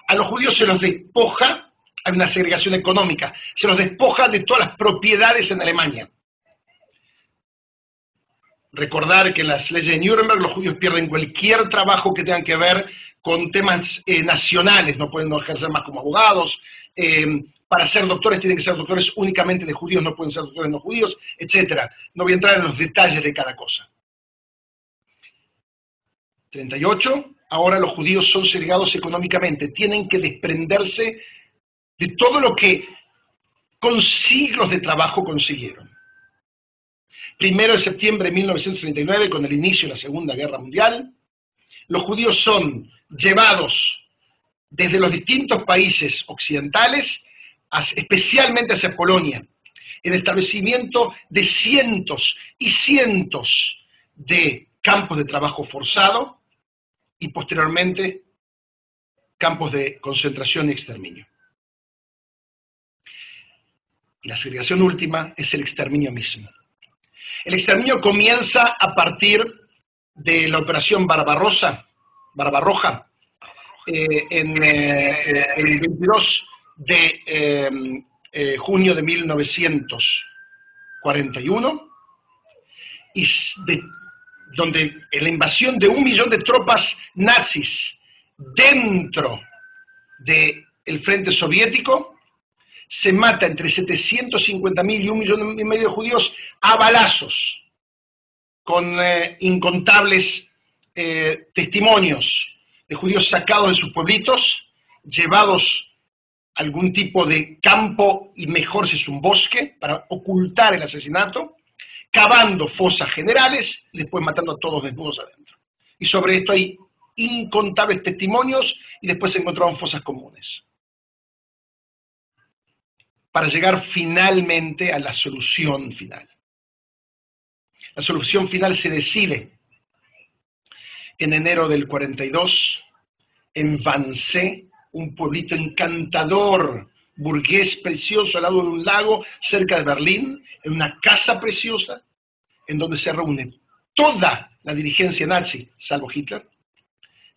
A los judíos se los despoja, hay una segregación económica, se los despoja de todas las propiedades en Alemania. Recordar que en las leyes de Nuremberg los judíos pierden cualquier trabajo que tenga que ver con temas nacionales, no pueden ejercer más como abogados, para ser doctores tienen que ser doctores únicamente de judíos, no pueden ser doctores no judíos, etc. No voy a entrar en los detalles de cada cosa. 38, ahora los judíos son segregados económicamente, tienen que desprenderse de todo lo que con siglos de trabajo consiguieron. 1 de septiembre de 1939, con el inicio de la Segunda Guerra Mundial, los judíos son llevados desde los distintos países occidentales, especialmente hacia Polonia, en el establecimiento de cientos y cientos de campos de trabajo forzado y posteriormente campos de concentración y exterminio. Y la segregación última es el exterminio mismo. El exterminio comienza a partir de la operación Barbarroja, en el 22 de junio de 1941, y donde en la invasión de 1 millón de tropas nazis dentro del frente soviético, se mata entre 750.000 y 1,5 millones de judíos a balazos, con incontables testimonios de judíos sacados de sus pueblitos, llevados a algún tipo de campo, y mejor si es un bosque, para ocultar el asesinato, cavando fosas generales y después matando a todos desnudos adentro. Y sobre esto hay incontables testimonios y después se encontraron fosas comunes. Para llegar finalmente a la solución final. La solución final se decide en enero del 42, en Wannsee, un pueblito encantador, burgués precioso, al lado de un lago, cerca de Berlín, en una casa preciosa, en donde se reúne toda la dirigencia nazi, salvo Hitler,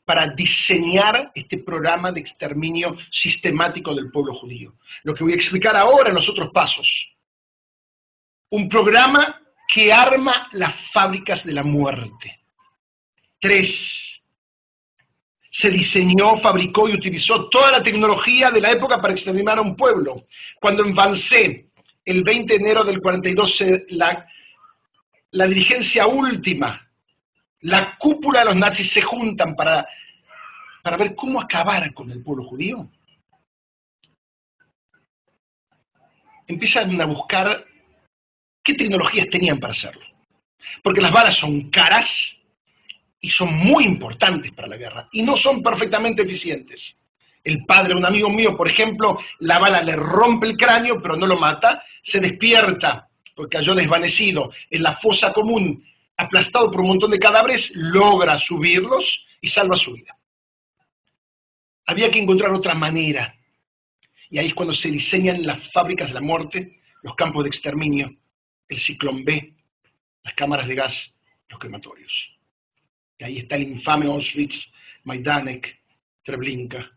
para diseñar este programa de exterminio sistemático del pueblo judío. Lo que voy a explicar ahora en los otros pasos. Un programa que arma las fábricas de la muerte. 3. Se diseñó, fabricó y utilizó toda la tecnología de la época para exterminar a un pueblo. Cuando en Wannsee, el 20 de enero del 42, la dirigencia última, la cúpula de los nazis se juntan para ver cómo acabar con el pueblo judío, empiezan a buscar qué tecnologías tenían para hacerlo. Porque las balas son caras y son muy importantes para la guerra, y no son perfectamente eficientes. El padre de un amigo mío, por ejemplo, la bala le rompe el cráneo, pero no lo mata, se despierta, porque cayó desvanecido en la fosa común, aplastado por un montón de cadáveres, logra subirlos y salva su vida. Había que encontrar otra manera, y ahí es cuando se diseñan las fábricas de la muerte, los campos de exterminio, el ciclón B, las cámaras de gas, los crematorios. Y ahí está el infame Auschwitz, Majdanek, Treblinka,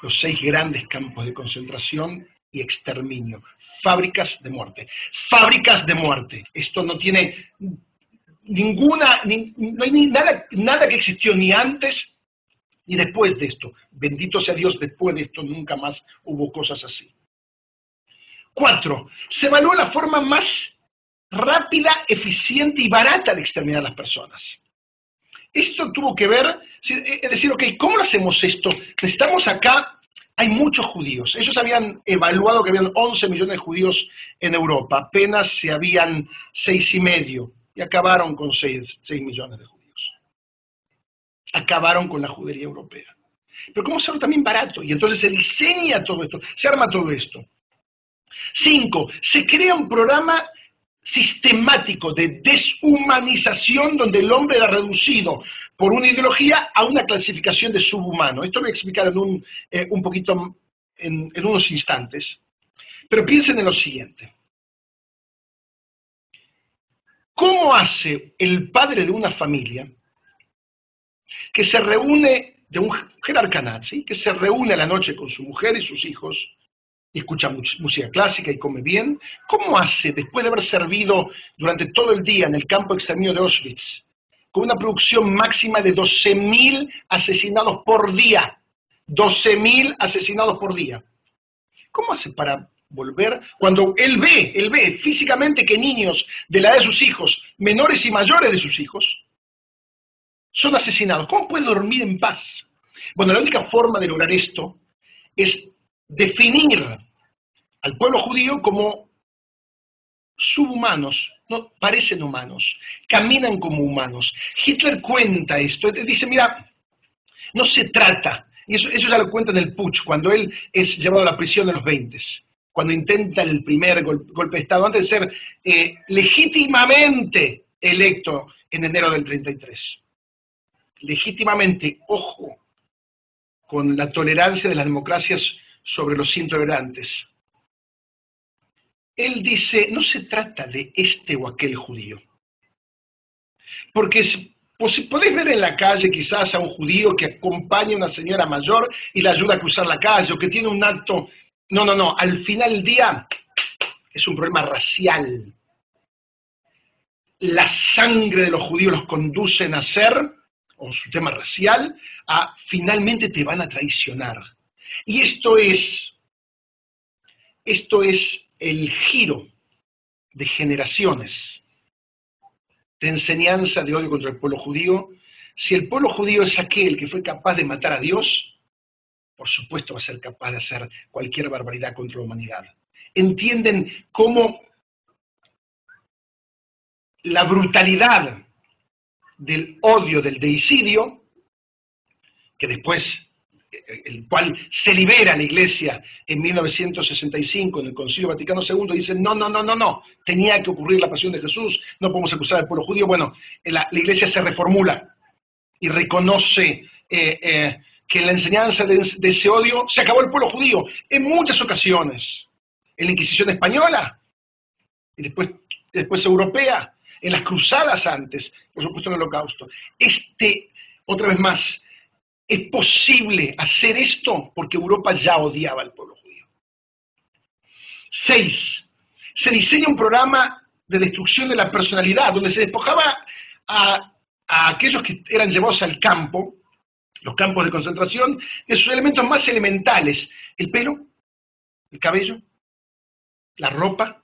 los 6 grandes campos de concentración y exterminio. Fábricas de muerte. Fábricas de muerte. Esto no tiene no hay nada que existió ni antes ni después de esto. Bendito sea Dios, después de esto nunca más hubo cosas así. 4. Se evaluó la forma más rápida, eficiente y barata de exterminar a las personas. Esto tuvo que ver, es decir, ok, ¿cómo lo hacemos esto? Necesitamos acá, hay muchos judíos. Ellos habían evaluado que habían 11 millones de judíos en Europa, apenas se habían 6,5, y acabaron con 6 millones de judíos. Acabaron con la judería europea. Pero ¿cómo hacerlo también barato? Y entonces se diseña todo esto, se arma todo esto. 5. Se crea un programa sistemático de deshumanización donde el hombre era reducido por una ideología a una clasificación de subhumano. Esto lo voy a explicar un poquito en unos instantes. Pero piensen en lo siguiente. ¿Cómo hace el padre de una familia que se reúne, de un jerarca nazi, que se reúne a la noche con su mujer y sus hijos, y escucha música clásica y come bien? ¿Cómo hace, después de haber servido durante todo el día en el campo de exterminio de Auschwitz, con una producción máxima de 12.000 asesinados por día? 12.000 asesinados por día. ¿Cómo hace para volver? Cuando él ve físicamente que niños de la edad de sus hijos, menores y mayores de sus hijos, son asesinados. ¿Cómo puede dormir en paz? Bueno, la única forma de lograr esto es definir al pueblo judío como subhumanos, no parecen humanos, caminan como humanos. Hitler cuenta esto, dice, mira, no se trata, y eso ya lo cuenta en el Putsch, cuando él es llevado a la prisión en los 20, cuando intenta el primer golpe de Estado, antes de ser legítimamente electo en enero del 33. Legítimamente, ojo, con la tolerancia de las democracias sobre los intolerantes. Él dice, no se trata de este o aquel judío. Porque podéis ver en la calle quizás a un judío que acompaña a una señora mayor y la ayuda a cruzar la calle, o que tiene un acto... No, al final del día es un problema racial. La sangre de los judíos los conduce a nacer, o su tema racial, a finalmente te van a traicionar. Y esto es el giro de generaciones de enseñanza de odio contra el pueblo judío. Si el pueblo judío es aquel que fue capaz de matar a Dios, por supuesto va a ser capaz de hacer cualquier barbaridad contra la humanidad. ¿Entienden cómo la brutalidad del odio, del deicidio, que después el cual se libera la Iglesia en 1965 en el Concilio Vaticano II, dice no, tenía que ocurrir la pasión de Jesús, no podemos acusar al pueblo judío. Bueno, la Iglesia se reformula y reconoce que en la enseñanza de ese odio se acabó el pueblo judío en muchas ocasiones, en la Inquisición española, y después europea, en las cruzadas antes, por supuesto en el Holocausto. Otra vez más, es posible hacer esto porque Europa ya odiaba al pueblo judío. 6. Se diseña un programa de destrucción de la personalidad, donde se despojaba a aquellos que eran llevados al campo, los campos de concentración, de sus elementos más elementales: el pelo, el cabello, la ropa,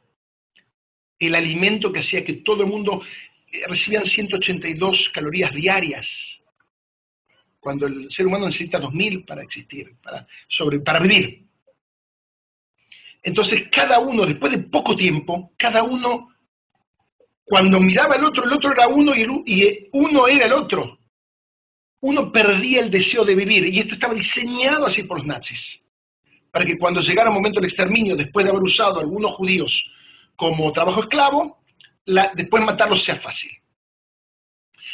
el alimento que hacía que todo el mundo recibían 182 calorías diarias, cuando el ser humano necesita 2000 para existir, para vivir. Entonces cada uno, después de poco tiempo, cada uno, cuando miraba al otro, el otro era uno y uno era el otro. Uno perdía el deseo de vivir, y esto estaba diseñado así por los nazis, para que cuando llegara el momento del exterminio, después de haber usado a algunos judíos como trabajo esclavo, después matarlos sea fácil.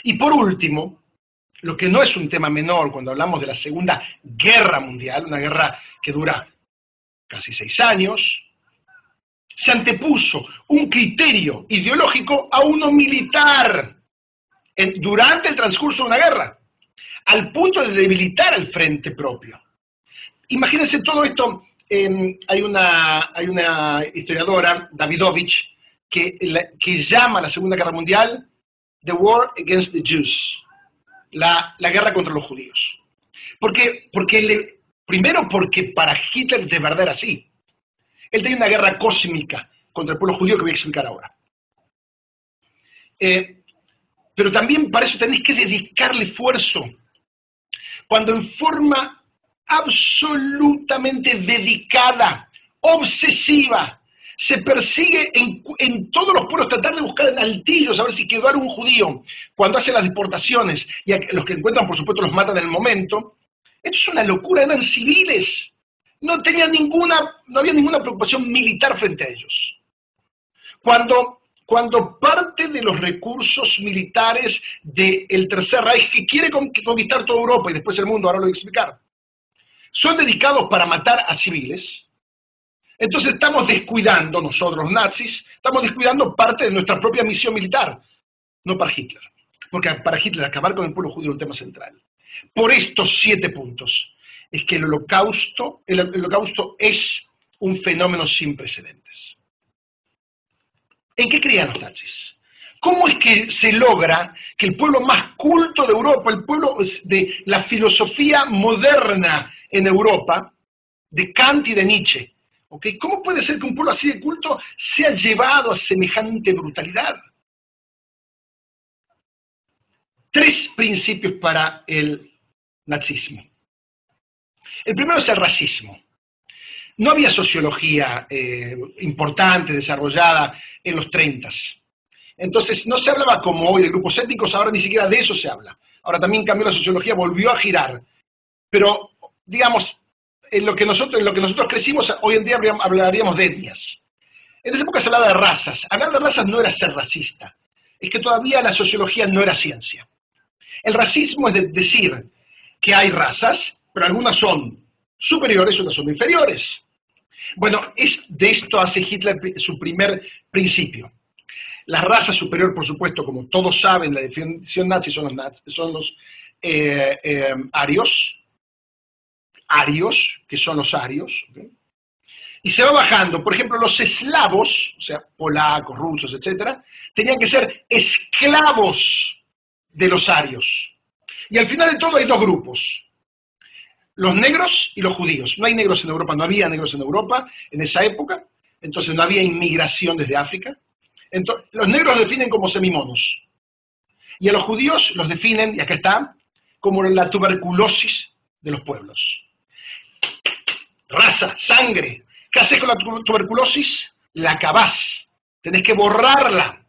Y por último, lo que no es un tema menor cuando hablamos de la Segunda Guerra Mundial, una guerra que dura casi 6 años, se antepuso un criterio ideológico a uno militar durante el transcurso de una guerra, al punto de debilitar al frente propio. Imagínense todo esto. Hay una historiadora, Davidovich, que llama a la Segunda Guerra Mundial The War Against the Jews, la guerra contra los judíos. Primero porque para Hitler de verdad era así. Él tenía una guerra cósmica contra el pueblo judío que voy a explicar ahora. Pero también para eso tenés que dedicarle esfuerzo. Cuando en forma absolutamente dedicada, obsesiva, se persigue en todos los pueblos, tratar de buscar en altillos a ver si quedó algún judío, cuando hacen las deportaciones, y a los que encuentran, por supuesto, los matan en el momento. Esto es una locura, eran civiles, no había ninguna preocupación militar frente a ellos. Cuando parte de los recursos militares del Tercer Reich, que quiere conquistar toda Europa y después el mundo, ahora lo voy a explicar, son dedicados para matar a civiles, entonces estamos descuidando, nosotros los nazis, estamos descuidando parte de nuestra propia misión militar, no para Hitler, porque para Hitler acabar con el pueblo judío es un tema central. Por estos 7 puntos es que el holocausto es un fenómeno sin precedentes. ¿En qué creían los nazis? ¿Cómo es que se logra que el pueblo más culto de Europa, el pueblo de la filosofía moderna en Europa, de Kant y de Nietzsche, ¿okay? ¿Cómo puede ser que un pueblo así de culto sea llevado a semejante brutalidad? 3 principios para el nazismo. El primero es el racismo. No había sociología importante, desarrollada en los 30s. Entonces no se hablaba como hoy de grupos étnicos, ahora ni siquiera de eso se habla. Ahora también cambió la sociología, volvió a girar. Pero, digamos, en lo que nosotros crecimos, hoy en día hablaríamos de etnias. En esa época se hablaba de razas. Hablar de razas no era ser racista. Es que todavía la sociología no era ciencia. El racismo es decir que hay razas, pero algunas son superiores, otras son inferiores. Bueno, de esto hace Hitler su primer principio. La raza superior, por supuesto, como todos saben, la definición nazi son los arios, que son los arios, ¿okay? Y se va bajando. Por ejemplo, los eslavos, o sea, polacos, rusos, etc., tenían que ser esclavos de los arios. Y al final de todo hay 2 grupos. Los negros y los judíos. No hay negros en Europa, no había negros en Europa en esa época, entonces no había inmigración desde África. Entonces, los negros los definen como semimonos. Y a los judíos los definen, y acá está, como la tuberculosis de los pueblos. Raza, sangre. ¿Qué haces con la tuberculosis? La acabás. Tenés que borrarla.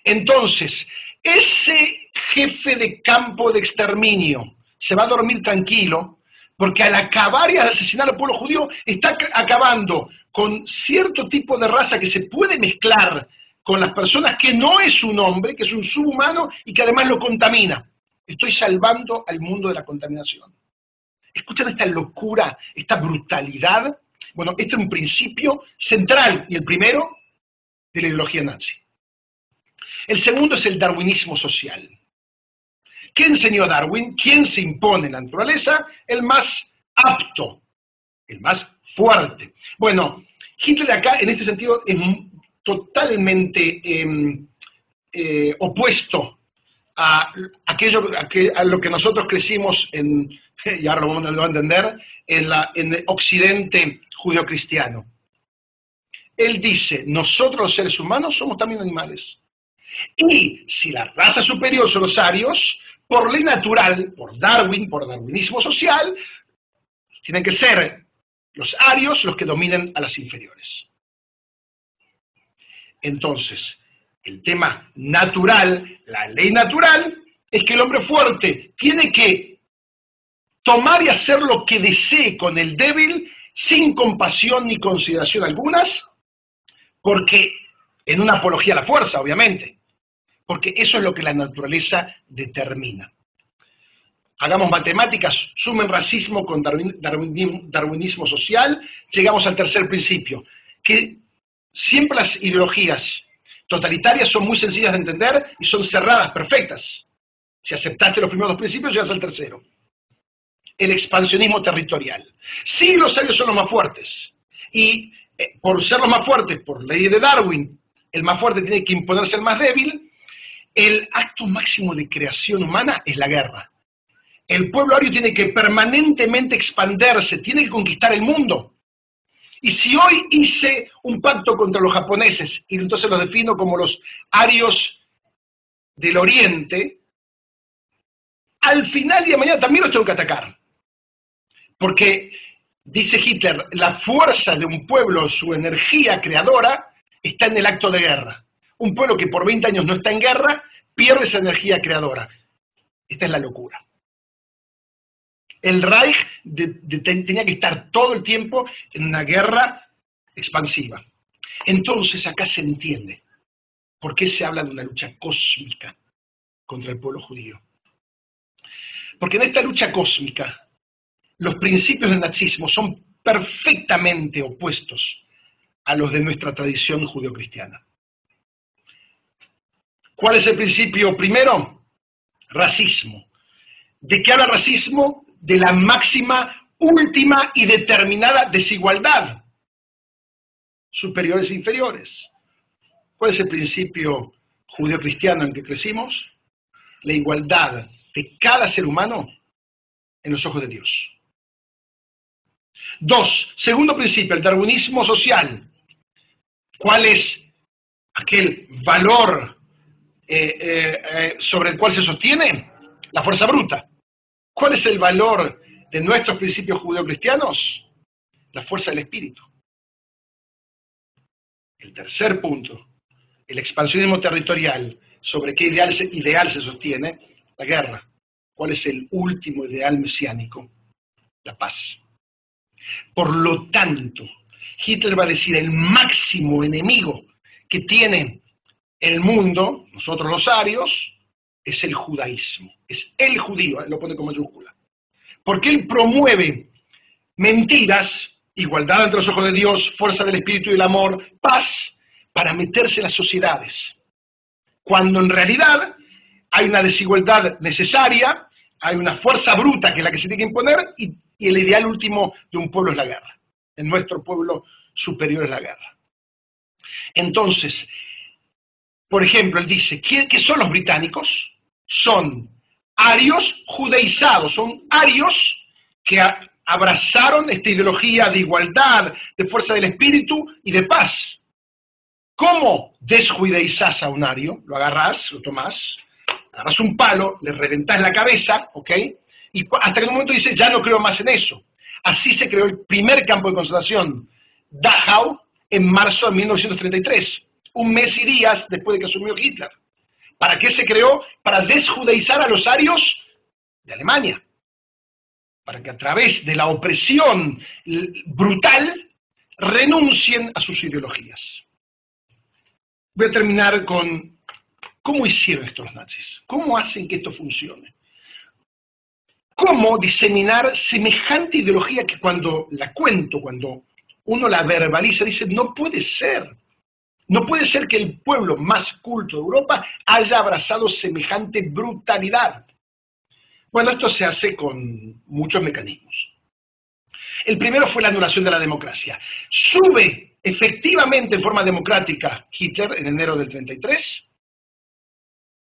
Entonces, ese jefe de campo de exterminio se va a dormir tranquilo Porque al acabar y al asesinar al pueblo judío, está acabando con cierto tipo de raza que se puede mezclar con las personas, que no es un hombre, que es un subhumano y que además lo contamina. Estoy salvando al mundo de la contaminación. ¿Escuchan esta locura, esta brutalidad? Bueno, este es un principio central, y el primero, de la ideología nazi. El segundo es el darwinismo social. ¿Qué enseñó Darwin? ¿Quién se impone en la naturaleza? El más apto, el más fuerte. Bueno, Hitler acá, en este sentido, es totalmente opuesto a lo que nosotros crecimos en, y ahora lo vamos a entender, en el occidente judeocristiano. Él dice, nosotros los seres humanos somos también animales. Y si la raza superior son los arios, por ley natural, por Darwin, por darwinismo social, tienen que ser los arios los que dominen a las inferiores. Entonces, el tema natural, la ley natural, es que el hombre fuerte tiene que tomar y hacer lo que desee con el débil, sin compasión ni consideración algunas, porque en una apología a la fuerza, obviamente, porque eso es lo que la naturaleza determina. Hagamos matemáticas, sumen racismo con darwinismo social, llegamos al tercer principio, que siempre las ideologías totalitarias son muy sencillas de entender y son cerradas, perfectas. Si aceptaste los primeros dos principios, llegas al tercero. El expansionismo territorial. Sí, los arios son los más fuertes, y por ser los más fuertes, por ley de Darwin, el más fuerte tiene que imponerse al más débil. El acto máximo de creación humana es la guerra. El pueblo ario tiene que permanentemente expandirse, tiene que conquistar el mundo. Y si hoy hice un pacto contra los japoneses, y entonces los defino como los arios del oriente, al final de mañana también los tengo que atacar. Porque, dice Hitler, la fuerza de un pueblo, su energía creadora, está en el acto de guerra. Un pueblo que por 20 años no está en guerra, pierde esa energía creadora. Esta es la locura. El Reich tenía que estar todo el tiempo en una guerra expansiva. Entonces acá se entiende por qué se habla de una lucha cósmica contra el pueblo judío. Porque en esta lucha cósmica, los principios del nazismo son perfectamente opuestos a los de nuestra tradición judeocristiana. ¿Cuál es el principio primero? Racismo. ¿De qué habla racismo? De la máxima, última y determinada desigualdad. Superiores e inferiores. ¿Cuál es el principio judeocristiano en que crecimos? La igualdad de cada ser humano en los ojos de Dios. 2. Segundo principio, el darwinismo social. ¿Cuál es aquel valor sobre el cual se sostiene? La fuerza bruta. ¿Cuál es el valor de nuestros principios judeocristianos? La fuerza del espíritu. El tercer punto, el expansionismo territorial. ¿Sobre qué ideal se sostiene? La guerra. ¿Cuál es el último ideal mesiánico? La paz. Por lo tanto, Hitler va a decir el máximo enemigo que tiene el mundo, nosotros los arios, es el judaísmo, es el judío, lo pone con mayúscula. Porque él promueve mentiras, igualdad entre los ojos de Dios, fuerza del espíritu y del amor, paz, para meterse en las sociedades. Cuando en realidad hay una desigualdad necesaria, hay una fuerza bruta que es la que se tiene que imponer, y el ideal último de un pueblo es la guerra. En nuestro pueblo superior es la guerra. Entonces, por ejemplo, él dice, ¿qué son los británicos? Son arios judaizados, son arios que abrazaron esta ideología de igualdad, de fuerza del espíritu y de paz. ¿Cómo desjudaizás a un ario? Lo agarrás, lo tomás, agarrás un palo, le reventás la cabeza, ¿ok? Y hasta que en un momento dice, ya no creo más en eso. Así se creó el primer campo de concentración, Dachau, en marzo de 1933, un mes y días después de que asumió Hitler. ¿Para qué se creó? Para desjudaizar a los arios de Alemania. para que a través de la opresión brutal renuncien a sus ideologías. Voy a terminar con cómo hicieron esto los nazis, cómo hacen que esto funcione. Cómo diseminar semejante ideología que cuando la cuento, cuando uno la verbaliza, dice, no puede ser. No puede ser que el pueblo más culto de Europa haya abrazado semejante brutalidad. Bueno, esto se hace con muchos mecanismos. El primero fue la anulación de la democracia. Sube efectivamente en forma democrática Hitler en enero del 33,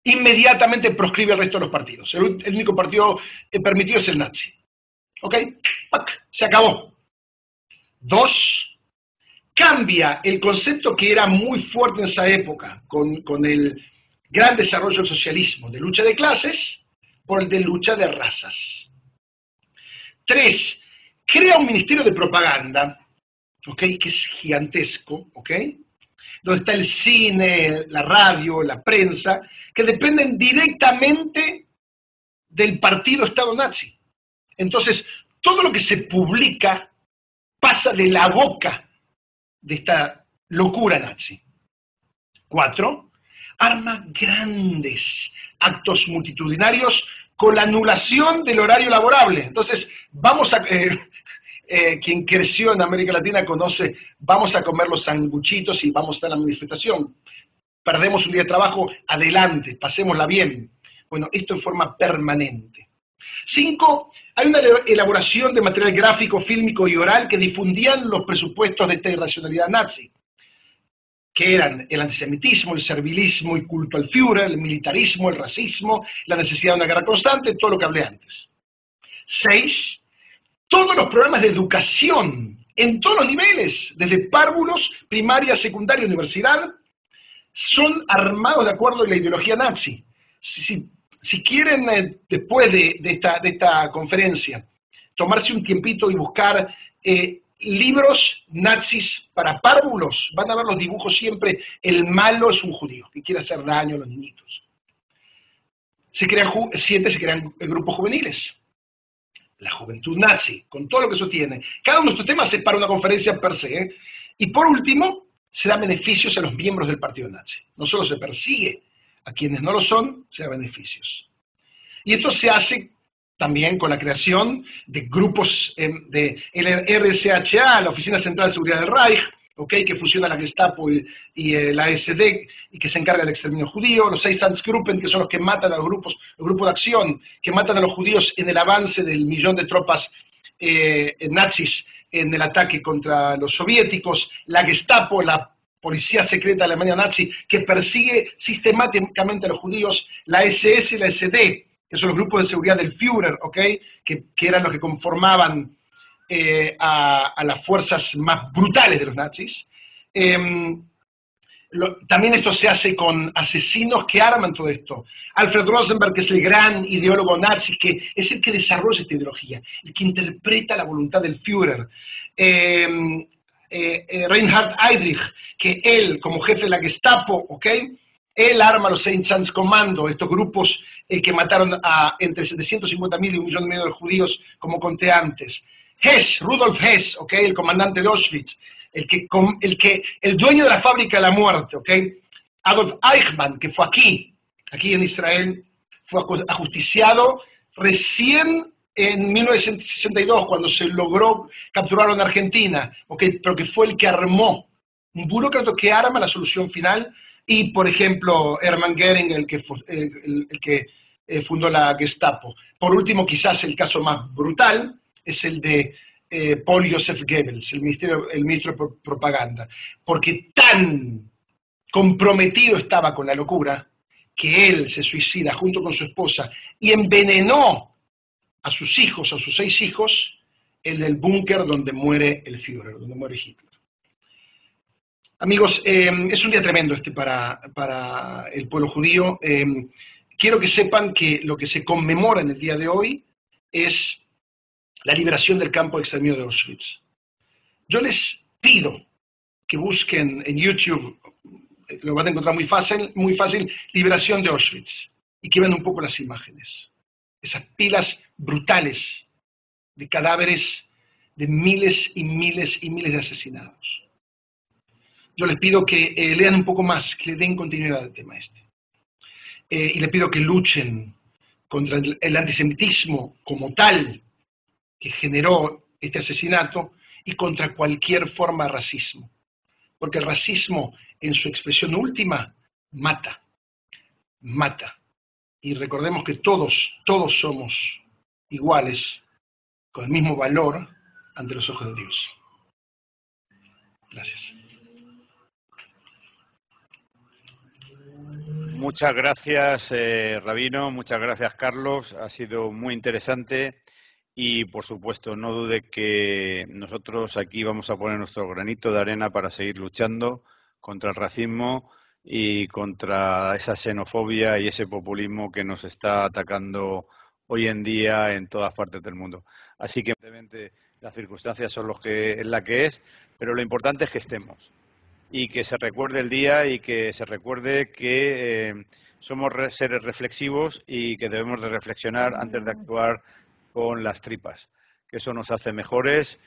inmediatamente proscribe el resto de los partidos. El único partido permitido es el nazi. ¿Ok? Se acabó. 2, cambia el concepto que era muy fuerte en esa época, con el gran desarrollo del socialismo, de lucha de clases, por el de lucha de razas. 3, crea un ministerio de propaganda, ¿ok? Que es gigantesco, ¿ok? Donde está el cine, la radio, la prensa, que dependen directamente del partido Estado nazi. Entonces, todo lo que se publica pasa de la boca de esta locura nazi. 4, arma grandes actos multitudinarios con la anulación del horario laborable. Entonces, vamos a... quien creció en América Latina conoce, vamos a comer los sanguchitos y vamos a estar en la manifestación. Perdemos un día de trabajo, adelante, pasémosla bien. Bueno, esto en forma permanente. 5, hay una elaboración de material gráfico, fílmico y oral que difundían los presupuestos de esta irracionalidad nazi, que eran el antisemitismo, el servilismo y culto al Führer, el militarismo, el racismo, la necesidad de una guerra constante, todo lo que hablé antes. 6, todos los programas de educación, en todos los niveles, desde párvulos, primaria, secundaria, universidad, son armados de acuerdo a la ideología nazi. Si quieren, después de esta conferencia, tomarse un tiempito y buscar libros nazis para párvulos, van a ver los dibujos siempre, el malo es un judío, que quiere hacer daño a los niñitos. Se crean grupos juveniles. La juventud nazi, con todo lo que eso tiene. Cada uno de estos temas es para una conferencia per se, ¿eh? Y por último, se da beneficios a los miembros del partido nazi. No solo se persigue a quienes no lo son, se da beneficios. Y esto se hace también con la creación de grupos de RSHA, la Oficina Central de Seguridad del Reich, ¿okay? Que fusiona la Gestapo y la SD, y que se encarga del exterminio judío, los Einsatzgruppen, que son los que matan a los grupos de acción, que matan a los judíos en el avance del 1.000.000 de tropas nazis en el ataque contra los soviéticos, la Gestapo, la policía secreta de la Alemania nazi, que persigue sistemáticamente a los judíos, la SS y la SD, que son los grupos de seguridad del Führer, ¿okay? que eran los que conformaban a las fuerzas más brutales de los nazis. También esto se hace con asesinos que arman todo esto. Alfred Rosenberg, que es el gran ideólogo nazi, que es el que desarrolla esta ideología, el que interpreta la voluntad del Führer. Reinhard Heydrich, que él, como jefe de la Gestapo, ¿okay? Él arma los Einsatzkommando, estos grupos que mataron a entre 750.000 y 1,5 millones de judíos, como conté antes. Hess, Rudolf Hess, ¿okay? El comandante de Auschwitz, el dueño de la fábrica de la muerte, ¿okay? Adolf Eichmann, que fue aquí en Israel, fue ajusticiado recién en 1962, cuando se logró capturarlo en Argentina, ¿okay? Pero que fue el que armó, un burócrata que arma la solución final, y por ejemplo Hermann Göring, el que fundó la Gestapo. Por último, quizás el caso más brutal es el de Paul Joseph Goebbels, el ministro de propaganda, porque tan comprometido estaba con la locura que él se suicida junto con su esposa y envenenó a sus 6 hijos, el del búnker donde muere el Führer, donde muere Hitler. Amigos, es un día tremendo para el pueblo judío. Quiero que sepan que lo que se conmemora en el día de hoy es la liberación del campo de exterminio de Auschwitz. Yo les pido que busquen en YouTube, lo van a encontrar muy fácil, liberación de Auschwitz, y que vean un poco las imágenes. Esas pilas brutales de cadáveres de miles y miles y miles de asesinados. Yo les pido que lean un poco más, que le den continuidad al tema este. Y les pido que luchen contra el antisemitismo como tal que generó este asesinato y contra cualquier forma de racismo. Porque el racismo, en su expresión última, mata. Mata. Y recordemos que todos somos iguales, con el mismo valor ante los ojos de Dios. Gracias. Muchas gracias, Rabino, muchas gracias, Carlos. Ha sido muy interesante y, por supuesto, no dude que nosotros aquí vamos a poner nuestro granito de arena para seguir luchando contra el racismo y contra esa xenofobia y ese populismo que nos está atacando hoy en día en todas partes del mundo. Así que, evidentemente, las circunstancias son es la que es, pero lo importante es que estemos y que se recuerde el día y que se recuerde que somos seres reflexivos y que debemos de reflexionar antes de actuar con las tripas, que eso nos hace mejores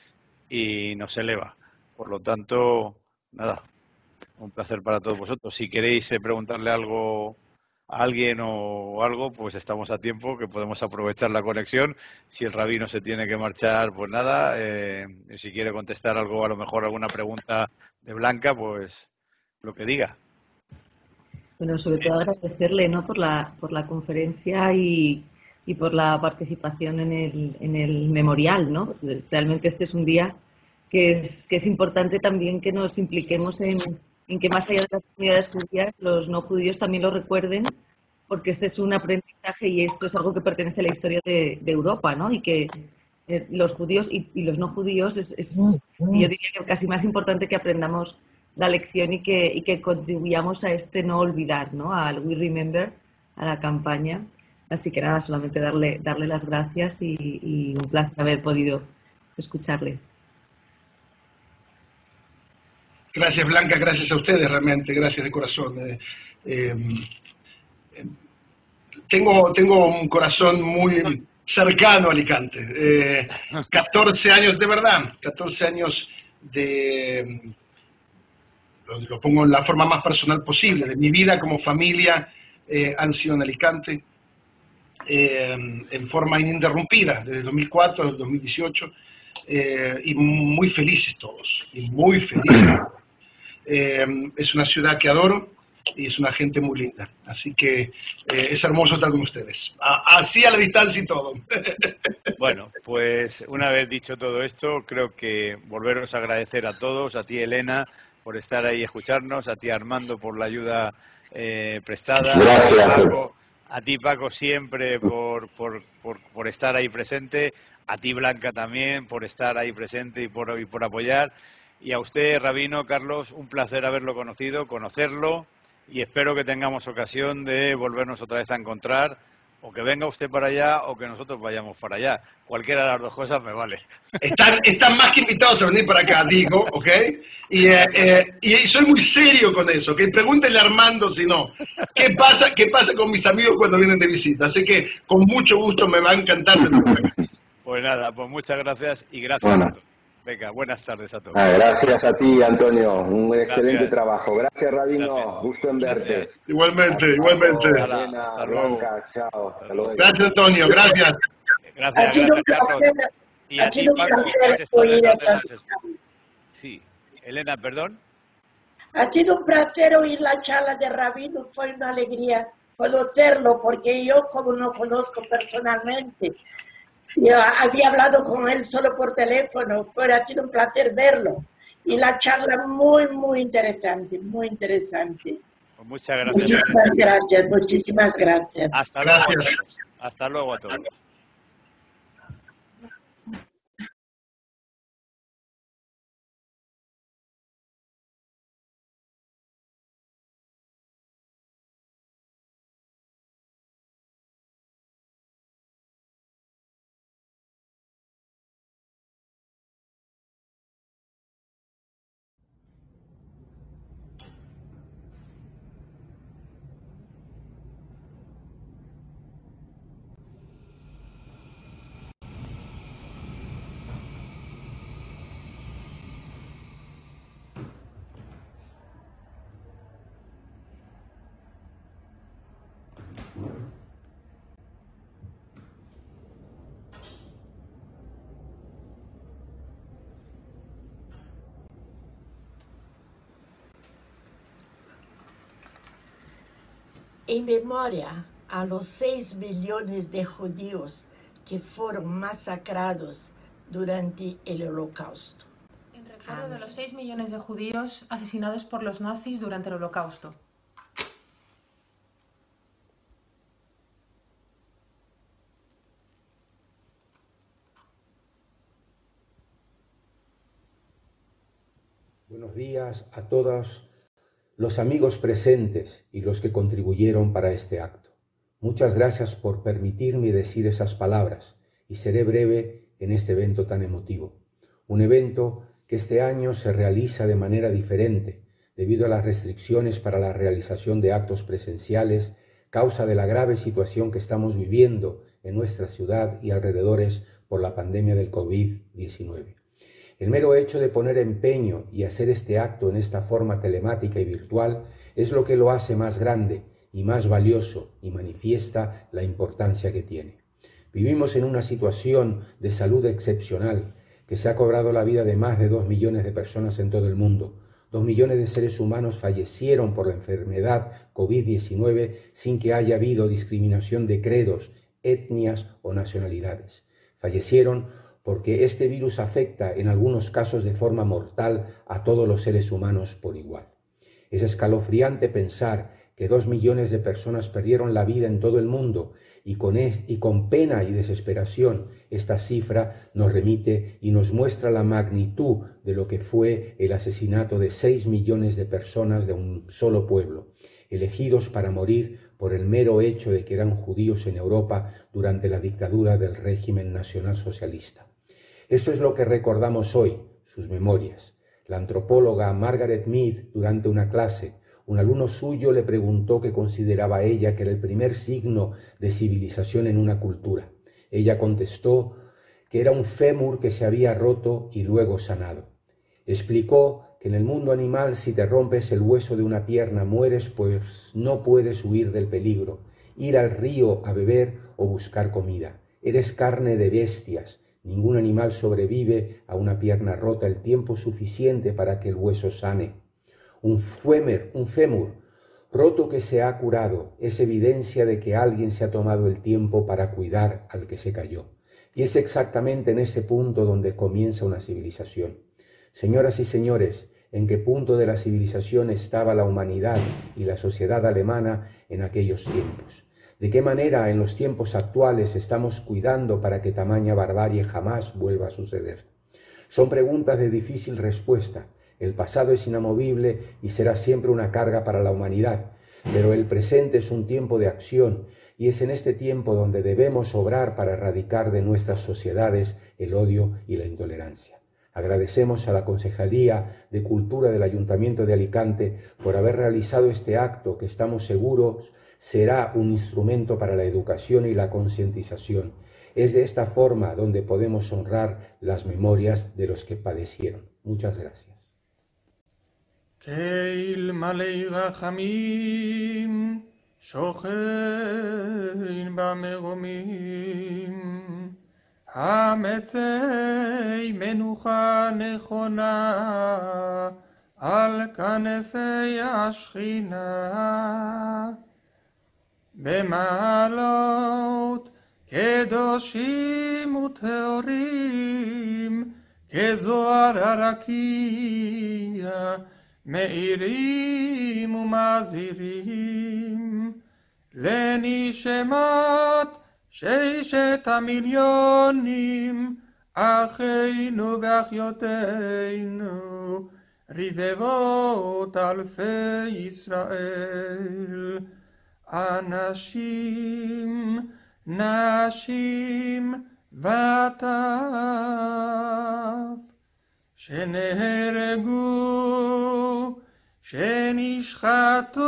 y nos eleva. Por lo tanto, nada, un placer para todos vosotros. Si queréis preguntarle algo a alguien o algo, pues estamos a tiempo, que podemos aprovechar la conexión. Si el rabino se tiene que marchar, pues nada. Si quiere contestar algo, a lo mejor alguna pregunta de Blanca, pues lo que diga. Bueno, sobre todo agradecerle, ¿no?, por la conferencia y por la participación en el memorial, ¿no? Realmente este es un día que es importante también que nos impliquemos en que más allá de las comunidades judías, los no judíos también lo recuerden, porque este es un aprendizaje y esto es algo que pertenece a la historia de Europa, ¿no? Y que los judíos y los no judíos yo diría que casi más importante que aprendamos la lección y que contribuyamos a este no olvidar, ¿no?, al We Remember, a la campaña. Así que nada, solamente darle las gracias y un placer haber podido escucharle. Gracias, Blanca, gracias a ustedes realmente, gracias de corazón. Tengo un corazón muy cercano a Alicante. 14 años, de verdad, 14 años lo pongo en la forma más personal posible, de mi vida como familia han sido en Alicante en forma ininterrumpida, desde el 2004 al 2018, y muy felices todos, y muy felices. Es una ciudad que adoro y es una gente muy linda, así que es hermoso estar con ustedes, así a la distancia y todo. Bueno, pues una vez dicho todo esto, creo que volveros a agradecer a todos, a ti, Elena, por estar ahí y escucharnos, a ti, Armando, por la ayuda prestada, a ti, Paco, siempre por estar ahí presente, a ti, Blanca, también por estar ahí presente y por apoyar, y a usted, Rabino, Carlos, un placer haberlo conocido, conocerlo, y espero que tengamos ocasión de volvernos otra vez a encontrar, o que venga usted para allá o que nosotros vayamos para allá. Cualquiera de las dos cosas me vale. Están más que invitados a venir para acá, digo, ¿ok? Y soy muy serio con eso, ¿ok? Pregúntenle a Armando si no. ¿Qué pasa con mis amigos cuando vienen de visita? Así que con mucho gusto me va a encantar tenerlos por acá. Pues nada, pues muchas gracias y gracias a todos. Venga, buenas tardes a todos. Gracias a ti, Antonio. Un excelente trabajo. Gracias, Rabino. Gracias. Gusto en verte. Igualmente, igualmente. Elena, hasta luego. Blanca, chao. Hasta luego. Gracias, Antonio. Gracias. Gracias, Carlos. Y a ti, Paco, que has estado detrás de las... Sí. Elena, perdón. Ha sido un placer oír la charla de Rabino, fue una alegría conocerlo, porque yo como no conozco personalmente, yo había hablado con él solo por teléfono, pero ha sido un placer verlo. Y la charla muy, muy interesante, muy interesante. Pues muchas gracias. Muchísimas gracias. Hasta luego a todos. Hasta luego a todos. En memoria a los 6 millones de judíos que fueron masacrados durante el Holocausto. En recuerdo de los 6 millones de judíos asesinados por los nazis durante el Holocausto. Buenos días a todos los amigos presentes y los que contribuyeron para este acto. Muchas gracias por permitirme decir esas palabras y seré breve en este evento tan emotivo. Un evento que este año se realiza de manera diferente debido a las restricciones para la realización de actos presenciales, causa de la grave situación que estamos viviendo en nuestra ciudad y alrededores por la pandemia del COVID-19. El mero hecho de poner empeño y hacer este acto en esta forma telemática y virtual es lo que lo hace más grande y más valioso y manifiesta la importancia que tiene. Vivimos en una situación de salud excepcional que se ha cobrado la vida de más de 2 millones de personas en todo el mundo. 2 millones de seres humanos fallecieron por la enfermedad COVID-19 sin que haya habido discriminación de credos, etnias o nacionalidades. Fallecieron porque este virus afecta en algunos casos de forma mortal a todos los seres humanos por igual. Es escalofriante pensar que 2 millones de personas perdieron la vida en todo el mundo y con pena y desesperación esta cifra nos remite y nos muestra la magnitud de lo que fue el asesinato de 6 millones de personas de un solo pueblo, elegidos para morir por el mero hecho de que eran judíos en Europa durante la dictadura del régimen nacionalsocialista. Eso es lo que recordamos hoy, sus memorias. La antropóloga Margaret Mead, durante una clase, un alumno suyo le preguntó qué consideraba ella que era el primer signo de civilización en una cultura. Ella contestó que era un fémur que se había roto y luego sanado. Explicó que en el mundo animal si te rompes el hueso de una pierna mueres, pues no puedes huir del peligro, ir al río a beber o buscar comida. Eres carne de bestias. Ningún animal sobrevive a una pierna rota el tiempo suficiente para que el hueso sane. Un fémur roto que se ha curado es evidencia de que alguien se ha tomado el tiempo para cuidar al que se cayó. Y es exactamente en ese punto donde comienza una civilización. Señoras y señores, ¿en qué punto de la civilización estaba la humanidad y la sociedad alemana en aquellos tiempos? ¿De qué manera en los tiempos actuales estamos cuidando para que tamaña barbarie jamás vuelva a suceder? Son preguntas de difícil respuesta. El pasado es inamovible y será siempre una carga para la humanidad, pero el presente es un tiempo de acción y es en este tiempo donde debemos obrar para erradicar de nuestras sociedades el odio y la intolerancia. Agradecemos a la Concejalía de Cultura del Ayuntamiento de Alicante por haber realizado este acto que estamos seguros será un instrumento para la educación y la concientización. Es de esta forma donde podemos honrar las memorias de los que padecieron. Muchas gracias. Keil malei rachamim, shochein bamegomim, hametzei menucha nechona, al kanefei ashchina. במעלות קדושים וטהורים כזוהר הרקיע מאירים ומזהירים לנשמת 6 מיליונים אחינו ואחיותינו רבבות אלפי ישראל אנשים, נשים וטף שנהרגו, שנשחטו,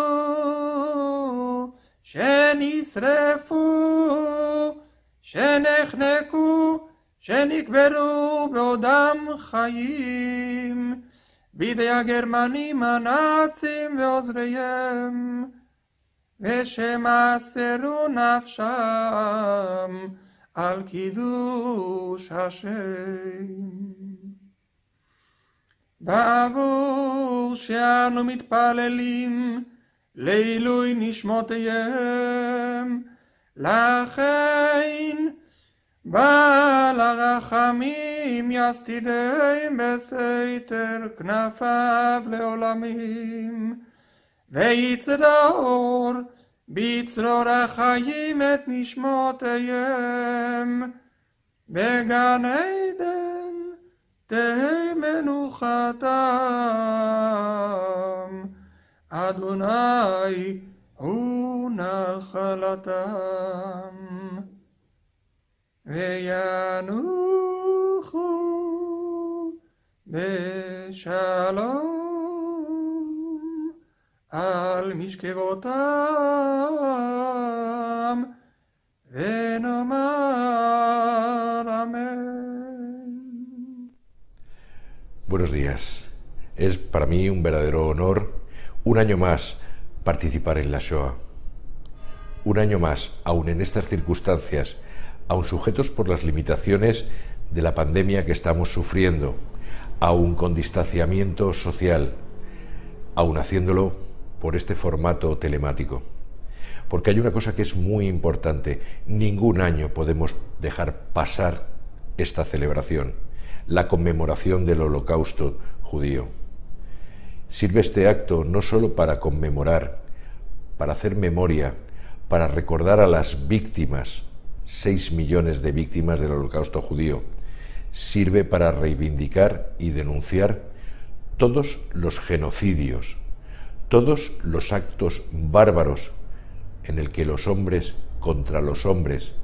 שנשרפו, שנחנקו, שנקברו בעודם חיים בידי הגרמנים הנאצים ועוזריהם ושמסרו נפשם על קידוש השם. בעבור שאנו מתפללים לעילוי נשמותיהם, לכן בעל הרחמים יסתירם בסתר כנפיו לעולמים, ויצרור בצרור החיים את נשמותיהם, בגן עדן תהא מנוחתם, אדוני הוא נחלתם. וינוחו בשלום על משכבותם, ונאמר אמן. Buenos días. Es para mí un verdadero honor, un año más, participar en la Shoah. Un año más, aun en estas circunstancias, aun sujetos por las limitaciones de la pandemia que estamos sufriendo, aun con distanciamiento social, aun haciéndolo por este formato telemático. Porque hay una cosa que es muy importante: ningún año podemos dejar pasar esta celebración, la conmemoración del Holocausto judío. Sirve este acto no solo para conmemorar, para hacer memoria, para recordar a las víctimas, 6 millones de víctimas del Holocausto judío. Sirve para reivindicar y denunciar todos los genocidios, todos los actos bárbaros en el que los hombres contra los hombres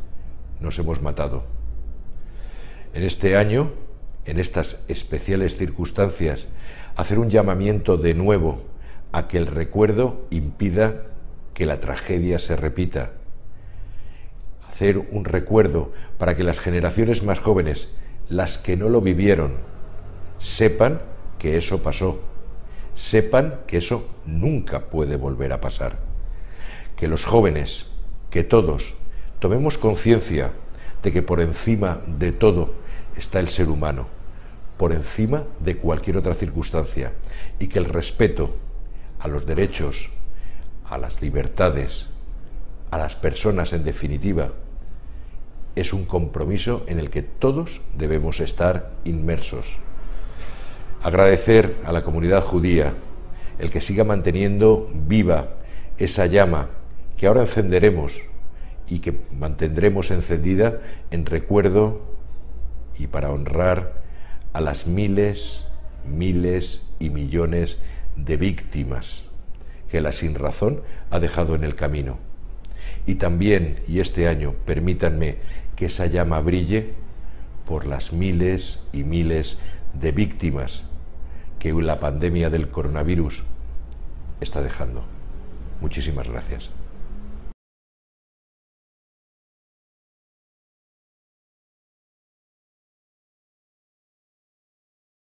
nos hemos matado. En este año, en estas especiales circunstancias, hacer un llamamiento de nuevo a que el recuerdo impida que la tragedia se repita. Hacer un recuerdo para que las generaciones más jóvenes, las que no lo vivieron, sepan que eso pasó, sepan que eso nunca puede volver a pasar. Que los jóvenes, que todos, tomemos conciencia de que por encima de todo está el ser humano, por encima de cualquier otra circunstancia, y que el respeto a los derechos, a las libertades, a las personas en definitiva, es un compromiso en el que todos debemos estar inmersos. Agradecer a la comunidad judía el que siga manteniendo viva esa llama que ahora encenderemos y que mantendremos encendida en recuerdo y para honrar a las miles, miles y millones de víctimas que la sinrazón ha dejado en el camino. Y también, y este año, permítanme que esa llama brille por las miles y miles de víctimas que la pandemia del coronavirus está dejando. Muchísimas gracias.